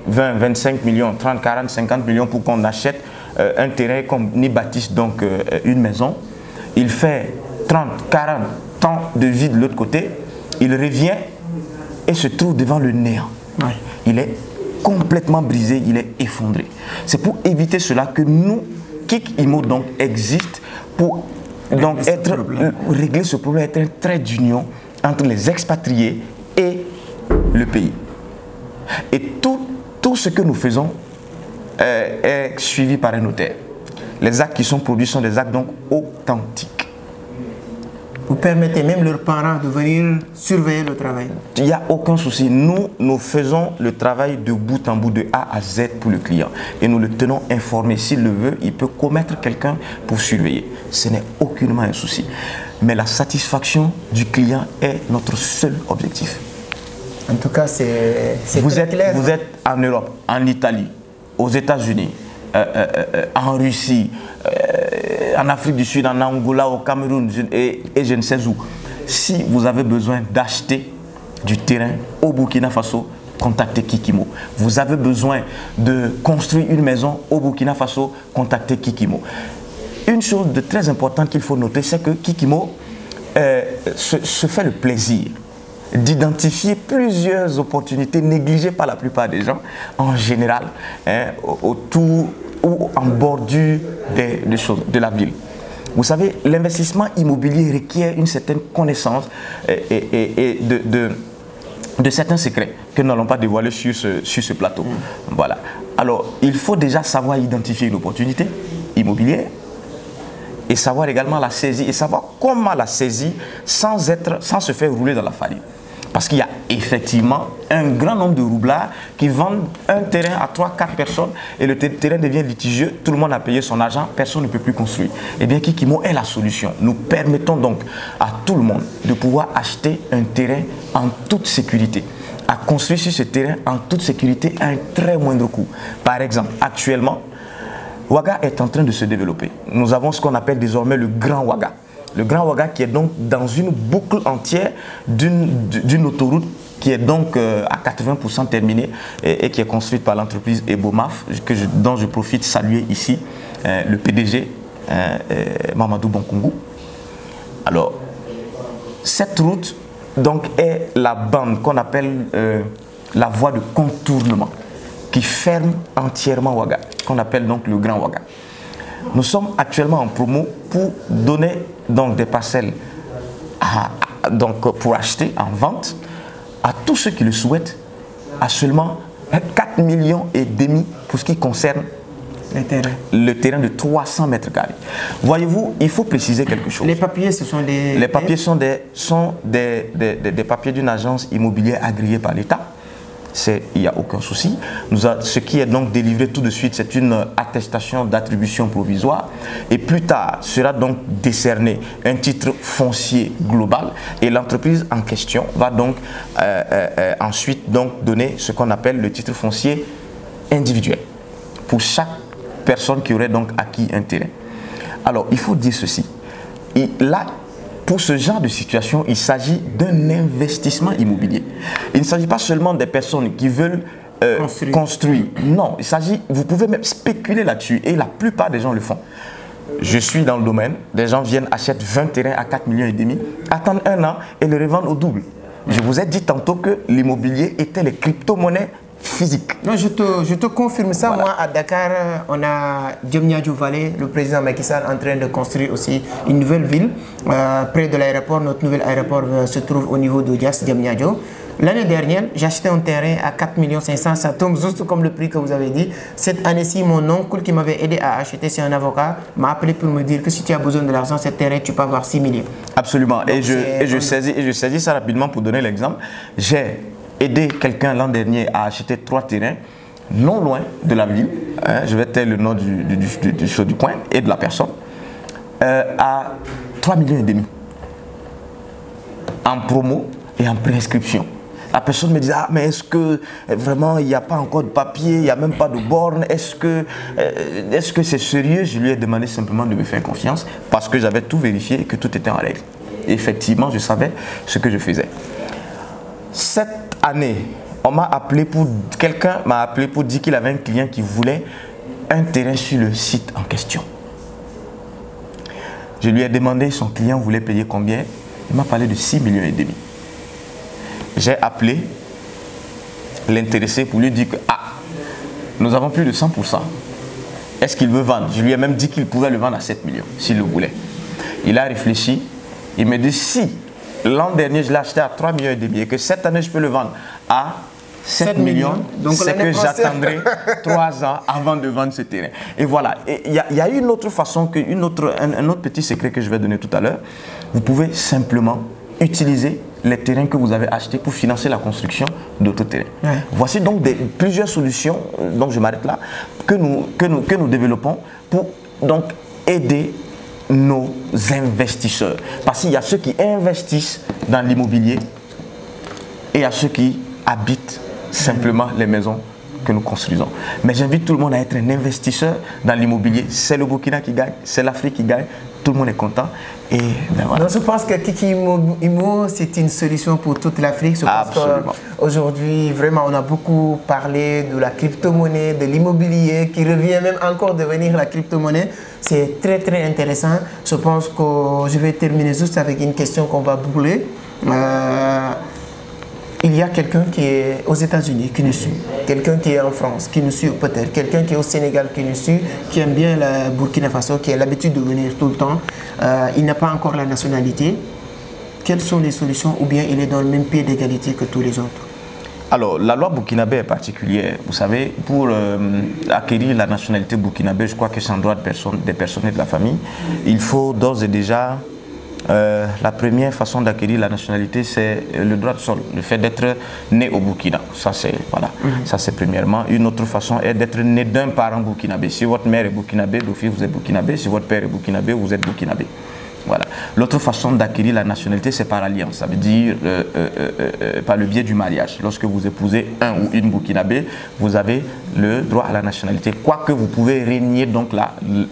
Speaker 2: 20, 25 millions, 30, 40, 50 millions pour qu'on achète un terrain comme ni bâtisse donc une maison. Il fait 30, 40 ans de vie de l'autre côté, il revient et se trouve devant le néant.
Speaker 1: Oui.
Speaker 2: Il est complètement brisé, il est effondré. C'est pour éviter cela que nous, Kik Immo donc existe pour donc régler ce problème, être un trait d'union entre les expatriés et le pays. Et tout ce que nous faisons est suivi par un notaire. Les actes qui sont produits sont des actes donc authentiques.
Speaker 1: Vous permettez même leurs parents de venir surveiller le travail?
Speaker 2: Il n'y a aucun souci. Nous faisons le travail de bout en bout, de A à Z pour le client. Et nous le tenons informé. S'il le veut, il peut commettre quelqu'un pour surveiller. Ce n'est aucunement un souci. Mais la satisfaction du client est notre seul objectif.
Speaker 1: En tout cas, c'est
Speaker 2: clair. Vous êtes en Europe, en Italie, aux États-Unis, en Russie, en Afrique du Sud, en Angola, au Cameroun et je ne sais où. Si vous avez besoin d'acheter du terrain au Burkina Faso, contactez Kik Immo. Vous avez besoin de construire une maison au Burkina Faso, contactez Kik Immo. Une chose de très importante qu'il faut noter, c'est que Kik Immo se fait le plaisir d'identifier plusieurs opportunités négligées par la plupart des gens, en général, hein, autour ou en bordure de la ville. Vous savez, l'investissement immobilier requiert une certaine connaissance et de certains secrets que nous n'allons pas dévoiler sur ce plateau. Voilà. Alors, il faut déjà savoir identifier une opportunité immobilière et savoir également la saisir et savoir comment la saisir sans se faire rouler dans la farine. Parce qu'il y a effectivement un grand nombre de roublards qui vendent un terrain à 3-4 personnes et le terrain devient litigieux, tout le monde a payé son argent, personne ne peut plus construire. Eh bien, Kikimo est la solution. Nous permettons donc à tout le monde de pouvoir acheter un terrain en toute sécurité, à construire sur ce terrain en toute sécurité à un très moindre coût. Par exemple, actuellement, Ouaga est en train de se développer. Nous avons ce qu'on appelle désormais le Grand Ouaga. Le Grand Ouaga qui est donc dans une boucle entière d'une autoroute qui est donc à 80% terminée et qui est construite par l'entreprise Ebomaf, dont je profite de saluer ici le PDG Mamadou Bonkungu. Alors, cette route donc est la bande qu'on appelle la voie de contournement qui ferme entièrement Ouaga, qu'on appelle donc le Grand Ouaga. Nous sommes actuellement en promo pour donner donc des parcelles pour acheter en vente à tous ceux qui le souhaitent à seulement 4,5 millions pour ce qui concerne le terrain de 300 mètres carrés. Voyez-vous, il faut préciser quelque chose.
Speaker 1: Les papiers, ce sont des...
Speaker 2: Les papiers sont des papiers d'une agence immobilière agréée par l'État. Il n'y a aucun souci. Ce qui est donc délivré tout de suite, c'est une attestation d'attribution provisoire. Et plus tard, sera donc décerné un titre foncier global. Et l'entreprise en question va donc ensuite donc donner ce qu'on appelle le titre foncier individuel pour chaque personne qui aurait donc acquis un terrain. Alors, il faut dire ceci. Et là, pour ce genre de situation, il s'agit d'un investissement immobilier. Il ne s'agit pas seulement des personnes qui veulent construire. Non, il s'agit, vous pouvez même spéculer là-dessus et la plupart des gens le font. Je suis dans le domaine, des gens viennent, achètent 20 terrains à 4,5 millions, attendent un an et le revendent au double. Je vous ai dit tantôt que l'immobilier était les crypto-monnaies physique.
Speaker 1: Non, je te confirme ça. Voilà. Moi, à Dakar, on a Diamniadio Valley, le président Macky Sall, en train de construire aussi une nouvelle ville près de l'aéroport. Notre nouvel aéroport se trouve au niveau de Diamniadio. L'année dernière, j'ai acheté un terrain à 4,5 millions. Ça tombe juste comme le prix que vous avez dit. Cette année-ci, mon oncle qui m'avait aidé à acheter, c'est un avocat, m'a appelé pour me dire que si tu as besoin de l'argent, ce terrain, tu peux avoir 6 millions.
Speaker 2: Absolument. Donc, je saisis ça rapidement pour donner l'exemple. J'ai aidé quelqu'un l'an dernier à acheter 3 terrains non loin de la ville, hein, je vais taire le nom du coin et de la personne, à 3,5 millions en promo et en préinscription. La personne me dit, ah, mais est-ce que vraiment il n'y a pas encore de papier, il n'y a même pas de borne, est-ce que c'est sérieux? Je lui ai demandé simplement de me faire confiance parce que j'avais tout vérifié et que tout était en règle. Et effectivement, je savais ce que je faisais. Cette année, quelqu'un m'a appelé pour dire qu'il avait un client qui voulait un terrain sur le site en question. Je lui ai demandé son client voulait payer combien. Il m'a parlé de 6,5 millions. J'ai appelé l'intéressé pour lui dire que nous avons plus de 100%. Est-ce qu'il veut vendre? Je lui ai même dit qu'il pouvait le vendre à 7 millions s'il le voulait. Il a réfléchi. Il me dit si l'an dernier je l'ai acheté à 3,5 millions et que cette année je peux le vendre à 7 millions, c'est que j'attendrai 3 ans avant de vendre ce terrain. Et voilà, il y a une autre façon, un autre petit secret que je vais donner tout à l'heure. Vous pouvez simplement utiliser les terrains que vous avez achetés pour financer la construction d'autres terrains. Ouais. Voici donc plusieurs solutions, donc je m'arrête là, que nous développons pour donc aider nos investisseurs. Parce qu'il y a ceux qui investissent dans l'immobilier et il y a ceux qui habitent simplement les maisons que nous construisons. Mais j'invite tout le monde à être un investisseur dans l'immobilier. C'est le Burkina qui gagne, c'est l'Afrique qui gagne, tout le monde est content. Et ben voilà.
Speaker 1: Donc, je pense que Kiki Imo, c'est une solution pour toute l'Afrique. Aujourd'hui, vraiment, on a beaucoup parlé de la crypto-monnaie, de l'immobilier, qui revient même encore devenir la crypto-monnaie. C'est très, très intéressant. Je pense que je vais terminer juste avec une question qu'on va brûler. Il y a quelqu'un qui est aux États-Unis qui nous suit, quelqu'un qui est en France qui nous suit peut-être, quelqu'un qui est au Sénégal qui nous suit, qui aime bien la Burkina Faso, qui a l'habitude de venir tout le temps. Il n'a pas encore la nationalité. Quelles sont les solutions ou bien il est dans le même pied d'égalité que tous les autres?
Speaker 2: Alors, la loi burkinabé est particulière. Vous savez, pour acquérir la nationalité burkinabé, je crois que c'est un droit des personnes et de la famille. Il faut d'ores et déjà... la première façon d'acquérir la nationalité, c'est le droit de sol, le fait d'être né au Burkina. Ça, c'est voilà. Ça, c'est premièrement. Une autre façon est d'être né d'un parent burkinabé. Si votre mère est burkinabé, d'office vous êtes burkinabé. Si votre père est burkinabé, vous êtes burkinabé. Voilà. L'autre façon d'acquérir la nationalité, c'est par alliance. Ça veut dire par le biais du mariage. Lorsque vous épousez un ou une burkinabé, vous avez le droit à la nationalité. Quoique vous pouvez régner donc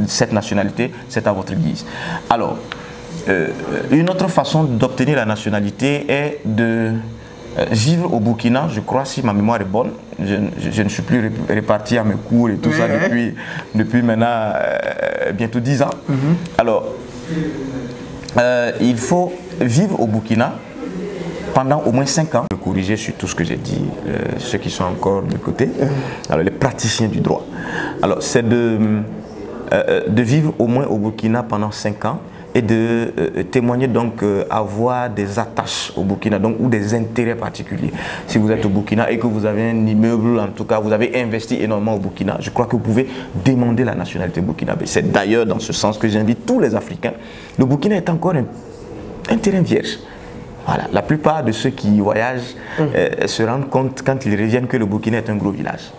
Speaker 2: cette nationalité, c'est à votre guise. Alors, une autre façon d'obtenir la nationalité est de vivre au Burkina. Je crois, si ma mémoire est bonne, je ne suis plus réparti à mes cours et tout ça depuis maintenant bientôt 10 ans. Alors, il faut vivre au Burkina pendant au moins 5 ans. Je vais corriger sur tout ce que j'ai dit, ceux qui sont encore de côté, alors les praticiens du droit. Alors, c'est de vivre au moins au Burkina pendant 5 ans et de témoigner donc avoir des attaches au Burkina donc, ou des intérêts particuliers. Si vous êtes au Burkina et que vous avez un immeuble, en tout cas vous avez investi énormément au Burkina, je crois que vous pouvez demander la nationalité burkinabé. C'est d'ailleurs dans ce sens que j'invite tous les Africains. Le Burkina est encore un terrain vierge. Voilà. La plupart de ceux qui voyagent se rendent compte quand ils reviennent que le Burkina est un gros village.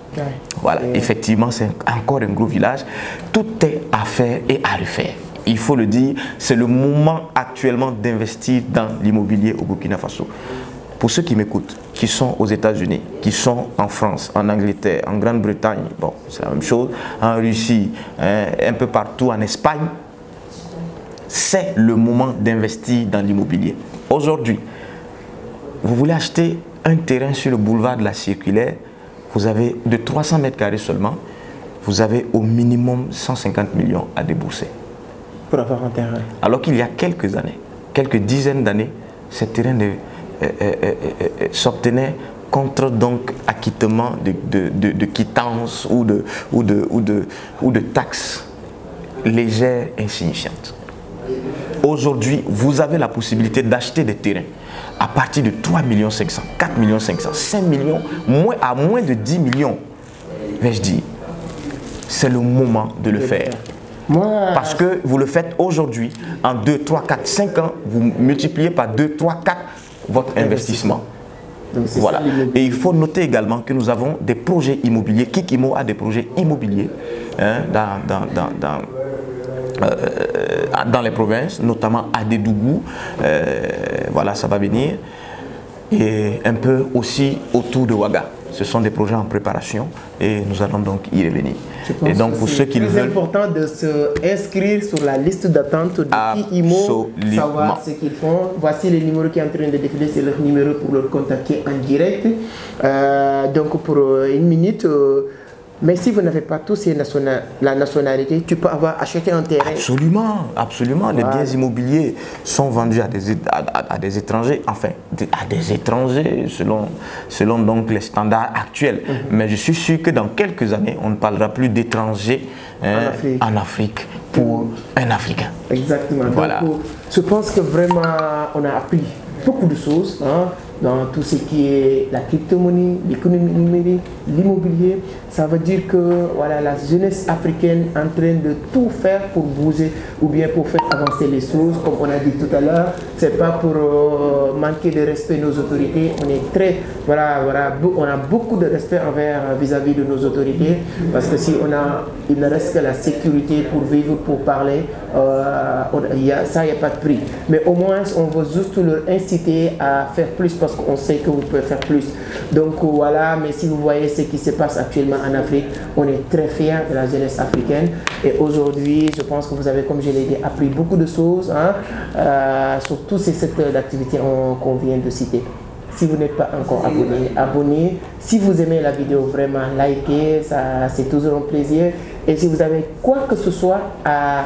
Speaker 2: Voilà. Effectivement, c'est encore un gros village. Tout est à faire et à refaire. Il faut le dire, c'est le moment actuellement d'investir dans l'immobilier au Burkina Faso. Pour ceux qui m'écoutent, qui sont aux États-Unis, qui sont en France, en Angleterre, en Grande-Bretagne, bon, c'est la même chose, en Russie, un peu partout en Espagne, c'est le moment d'investir dans l'immobilier. Aujourd'hui, vous voulez acheter un terrain sur le boulevard de la Circulaire, vous avez de 300 mètres carrés seulement, vous avez au minimum 150 millions à débourser.
Speaker 1: Pour avoir un terrain.
Speaker 2: Alors qu'il y a quelques années, quelques dizaines d'années, ce terrain s'obtenait contre donc acquittement de quittances ou de taxes légères, insignifiantes. Aujourd'hui, vous avez la possibilité d'acheter des terrains à partir de 3 500 000, 4 500 000, 5 millions, à moins de 10 millions. Vais-je dire, c'est le moment de le faire. Parce que vous le faites aujourd'hui, en 2, 3, 4, 5 ans, vous multipliez par 2, 3, 4 votre investissement. Voilà. Et il faut noter également que nous avons des projets immobiliers. Kikimo a des projets immobiliers dans les provinces, notamment à Dédougou. Voilà, ça va venir. Et un peu aussi autour de Ouaga. Ce sont des projets en préparation et nous allons donc y revenir. Et donc pour ceux qui veulent...
Speaker 1: C'est important de s'inscrire sur la liste d'attente de Kikimo, savoir ce qu'ils font. Voici les numéros qui sont en train de défiler, c'est leur numéro pour leur contacter en direct. Donc pour une minute... mais si vous n'avez pas tous la nationalité, tu peux avoir acheté un terrain.
Speaker 2: Absolument, absolument. Les biens immobiliers sont vendus à des étrangers, enfin, à des étrangers selon donc les standards actuels. Mais je suis sûr que dans quelques années, on ne parlera plus d'étrangers en Afrique pour un Africain.
Speaker 1: Exactement.
Speaker 2: Voilà.
Speaker 1: Donc, je pense que vraiment, on a appris beaucoup de choses dans tout ce qui est la crypto-monnaie, l'économie numérique, l'immobilier. Ça veut dire que voilà, la jeunesse africaine est en train de tout faire pour bouger ou bien pour faire avancer les choses. Comme on a dit tout à l'heure, ce n'est pas pour manquer de respect nos autorités. On est très, on a beaucoup de respect vis-à-vis de nos autorités. Parce que si il ne reste que la sécurité pour vivre, pour parler, il n'y a pas de prix. Mais au moins, on veut juste leur inciter à faire plus parce qu'on sait que vous pouvez faire plus. Donc voilà, mais si vous voyez ce qui se passe actuellement en Afrique. On est très fiers de la jeunesse africaine. Et aujourd'hui, je pense que vous avez, comme je l'ai dit, appris beaucoup de choses sur tous ces secteurs d'activité qu'on vient de citer. Si vous n'êtes pas encore abonné, abonnez. Si vous aimez la vidéo, vraiment, likez, c'est toujours un plaisir. Et si vous avez quoi que ce soit à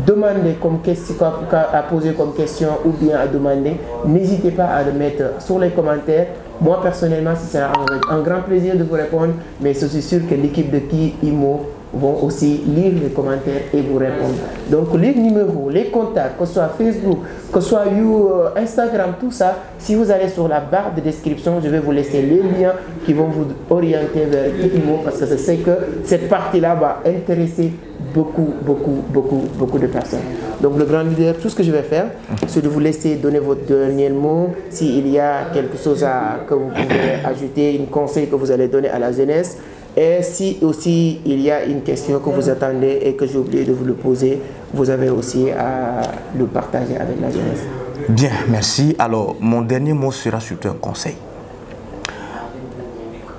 Speaker 1: demander comme question, à poser comme question ou bien à demander, n'hésitez pas à le mettre sur les commentaires. Moi, personnellement, ce sera un grand plaisir de vous répondre, mais je suis sûr que l'équipe de Ki-Imo vont aussi lire les commentaires et vous répondre. Donc les numéros, les contacts, que ce soit Facebook, que ce soit Instagram, tout ça, si vous allez sur la barre de description, je vais vous laisser les liens qui vont vous orienter vers Ki-Imo parce que je sais que cette partie-là va intéresser beaucoup de personnes. Donc le grand leader, tout ce que je vais faire, c'est de vous laisser donner votre dernier mot. S'il y a quelque chose que vous pouvez ajouter, un conseil que vous allez donner à la jeunesse. Et si aussi il y a une question que vous attendez et que j'ai oublié de vous le poser, vous avez aussi à le partager avec la jeunesse.
Speaker 2: Bien, merci. Alors, mon dernier mot sera surtout un conseil.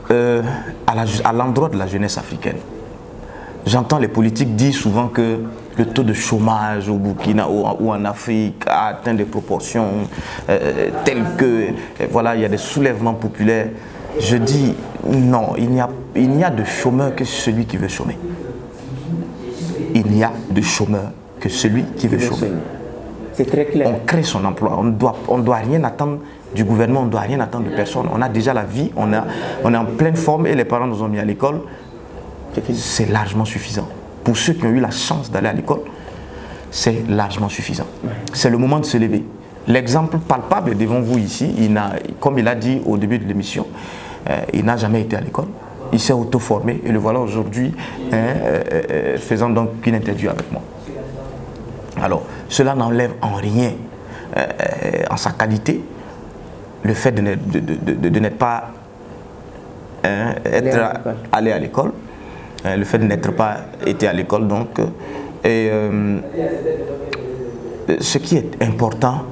Speaker 2: À l'endroit de la jeunesse africaine, j'entends les politiques dire souvent que le taux de chômage au Burkina ou en Afrique a atteint des proportions telles que, voilà, il y a des soulèvements populaires. Je dis non, il n'y a de chômeur que celui qui veut chômer. Il n'y a de chômeur que celui qui veut chômer.
Speaker 1: C'est très clair.
Speaker 2: On crée son emploi. On doit rien attendre du gouvernement, on ne doit rien attendre de personne. On a déjà la vie, on est en pleine forme et les parents nous ont mis à l'école. C'est largement suffisant. Pour ceux qui ont eu la chance d'aller à l'école, c'est largement suffisant. C'est le moment de se lever. L'exemple palpable devant vous ici, comme il a dit au début de l'émission, il n'a jamais été à l'école. Il s'est auto-formé et le voilà aujourd'hui faisant donc une interview avec moi. Alors, cela n'enlève en rien en sa qualité le fait de n'être pas allé à l'école, le fait de n'être pas été à l'école. Donc, ce qui est important,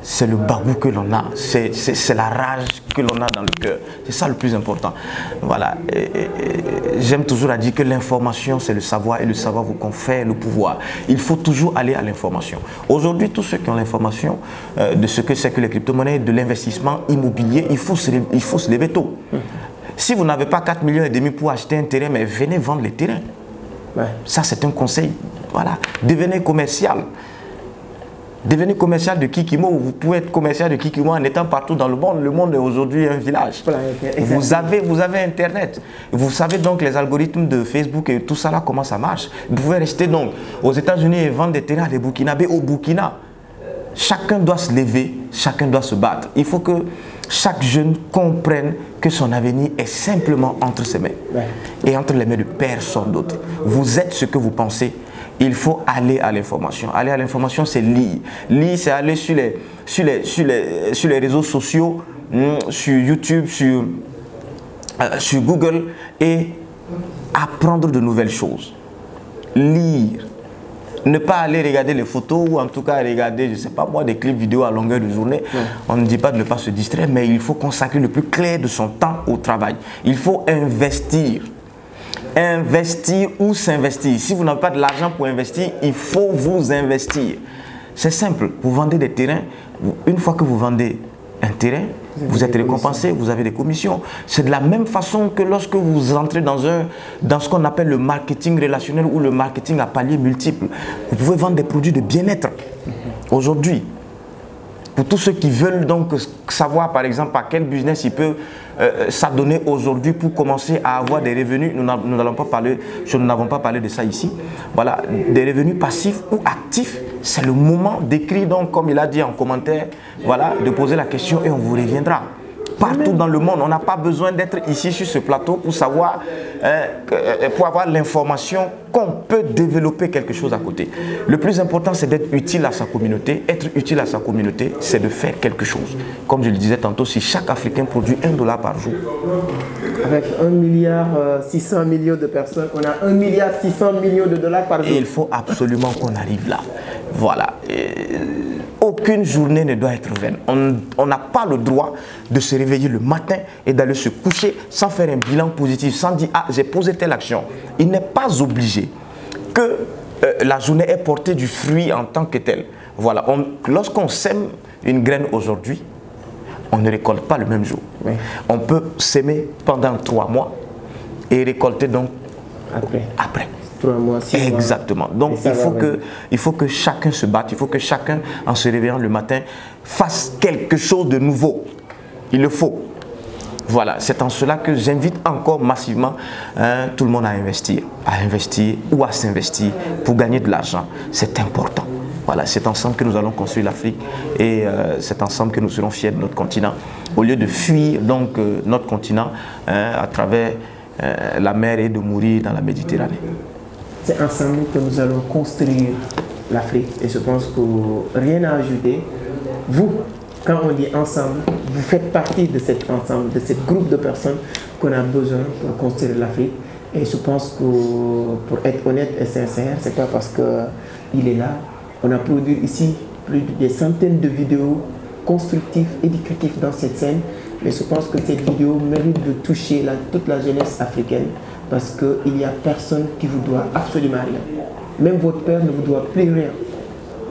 Speaker 2: c'est le bagou que l'on a, c'est la rage que l'on a dans le cœur. C'est ça le plus important. Voilà. J'aime toujours à dire que l'information, c'est le savoir et le savoir vous confère le pouvoir. Il faut toujours aller à l'information. Aujourd'hui, tous ceux qui ont l'information de ce que c'est que les crypto-monnaies, de l'investissement immobilier, il faut se lever tôt. Si vous n'avez pas 4,5 millions pour acheter un terrain, mais venez vendre les terrains. Ça, c'est un conseil. Voilà. Devenez commercial. Devenez commercial de Ki-Imo. Vous pouvez être commercial de Ki-Imo en étant partout dans le monde. Le monde est aujourd'hui un village. Vous avez Internet. Vous savez donc les algorithmes de Facebook et tout ça là, comment ça marche. Vous pouvez rester donc aux États-Unis et vendre des terrains à des Burkinabés au Burkina. Chacun doit se lever, chacun doit se battre. Il faut que chaque jeune comprenne que son avenir est simplement entre ses mains et entre les mains de personne d'autre. Vous êtes ce que vous pensez. Il faut aller à l'information. Aller à l'information, c'est lire. Lire, c'est aller sur les réseaux sociaux, sur YouTube, sur Google et apprendre de nouvelles choses. Lire. Ne pas aller regarder les photos ou en tout cas regarder, je ne sais pas moi, des clips vidéo à longueur de journée. On ne dit pas de ne pas se distraire, mais il faut consacrer le plus clair de son temps au travail. Il faut investir. Investir ou s'investir. Si vous n'avez pas de l'argent pour investir, il faut vous investir. C'est simple. Vous vendez des terrains. Une fois que vous vendez un terrain, vous êtes récompensé, vous avez des commissions. C'est de la même façon que lorsque vous entrez dans ce qu'on appelle le marketing relationnel ou le marketing à paliers multiples. Vous pouvez vendre des produits de bien-être. Aujourd'hui, pour tous ceux qui veulent donc savoir par exemple à quel business ils peuvent s'adonner aujourd'hui pour commencer à avoir des revenus, nous n'avons pas parlé de ça ici. Voilà, des revenus passifs ou actifs, c'est le moment d'écrire donc comme il a dit en commentaire, voilà, de poser la question et on vous reviendra. Partout dans le monde, on n'a pas besoin d'être ici sur ce plateau pour savoir, pour avoir l'information qu'on peut développer quelque chose à côté. Le plus important, c'est d'être utile à sa communauté. Être utile à sa communauté, c'est de faire quelque chose. Comme je le disais tantôt, si chaque Africain produit $1 par jour.
Speaker 1: Avec 1,6 milliard de personnes, on a 1,6 milliard de dollars par jour.
Speaker 2: Et il faut absolument qu'on arrive là. Voilà. aucune journée ne doit être vaine. On n'a pas le droit de se réveiller le matin et d'aller se coucher sans faire un bilan positif, sans dire « Ah, j'ai posé telle action ». Il n'est pas obligé que la journée ait porté du fruit en tant que tel. Voilà, lorsqu'on sème une graine aujourd'hui, on ne récolte pas le même jour. Oui. On peut s'aimer pendant 3 mois et récolter donc après.
Speaker 1: 3 mois, 6 mois.
Speaker 2: Exactement. Donc il faut que chacun se batte, il faut que chacun, en se réveillant le matin, fasse quelque chose de nouveau. Il le faut. Voilà, c'est en cela que j'invite encore massivement tout le monde à investir ou à s'investir pour gagner de l'argent. C'est important. Voilà, c'est ensemble que nous allons construire l'Afrique et c'est ensemble que nous serons fiers de notre continent. Au lieu de fuir donc notre continent à travers la mer et de mourir dans la Méditerranée.
Speaker 1: C'est ensemble que nous allons construire l'Afrique et je pense que rien à ajouter. Vous, quand on dit ensemble, vous faites partie de cet ensemble, de ce groupe de personnes qu'on a besoin pour construire l'Afrique. Et je pense que pour être honnête et sincère, c'est pas parce qu'il est là. On a produit ici plus de des centaines de vidéos constructives, éducatives dans cette scène. Mais je pense que cette vidéo mérite de toucher toute la jeunesse africaine parce qu'il n'y a personne qui vous doit absolument rien. Même votre père ne vous doit plus rien.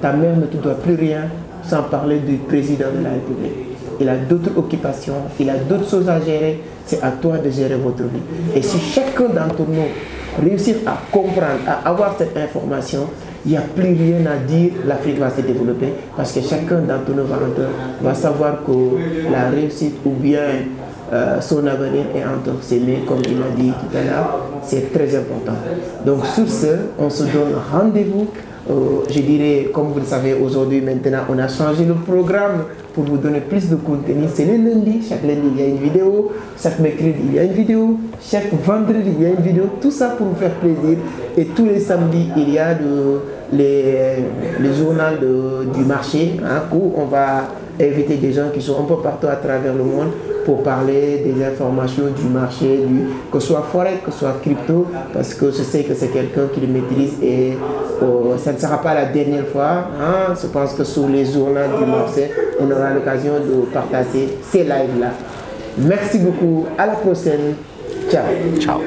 Speaker 1: Ta mère ne te doit plus rien, sans parler du président de la République. Il a d'autres occupations, il a d'autres choses à gérer. C'est à toi de gérer votre vie. Et si chacun d'entre nous réussit à comprendre, à avoir cette information, il n'y a plus rien à dire, l'Afrique va se développer parce que chacun d'entre nous va savoir que la réussite ou bien son avenir est entre ses mains, comme il a dit tout à l'heure, c'est très important. Donc sur ce, on se donne rendez-vous. Je dirais, comme vous le savez, aujourd'hui, maintenant, on a changé le programme pour vous donner plus de contenu. C'est le lundi, chaque lundi, il y a une vidéo. Chaque mercredi, il y a une vidéo. Chaque vendredi, il y a une vidéo. Tout ça pour vous faire plaisir. Et tous les samedis, il y a les journaux du marché, hein, où on va inviter des gens qui sont un peu partout à travers le monde pour parler des informations du marché, que ce soit forex, que ce soit crypto, parce que je sais que c'est quelqu'un qui le maîtrise et ça ne sera pas la dernière fois. Hein. Je pense que sur les journaux du marché, on aura l'occasion de partager ces lives-là. Merci beaucoup, à la prochaine. Ciao.
Speaker 2: Ciao.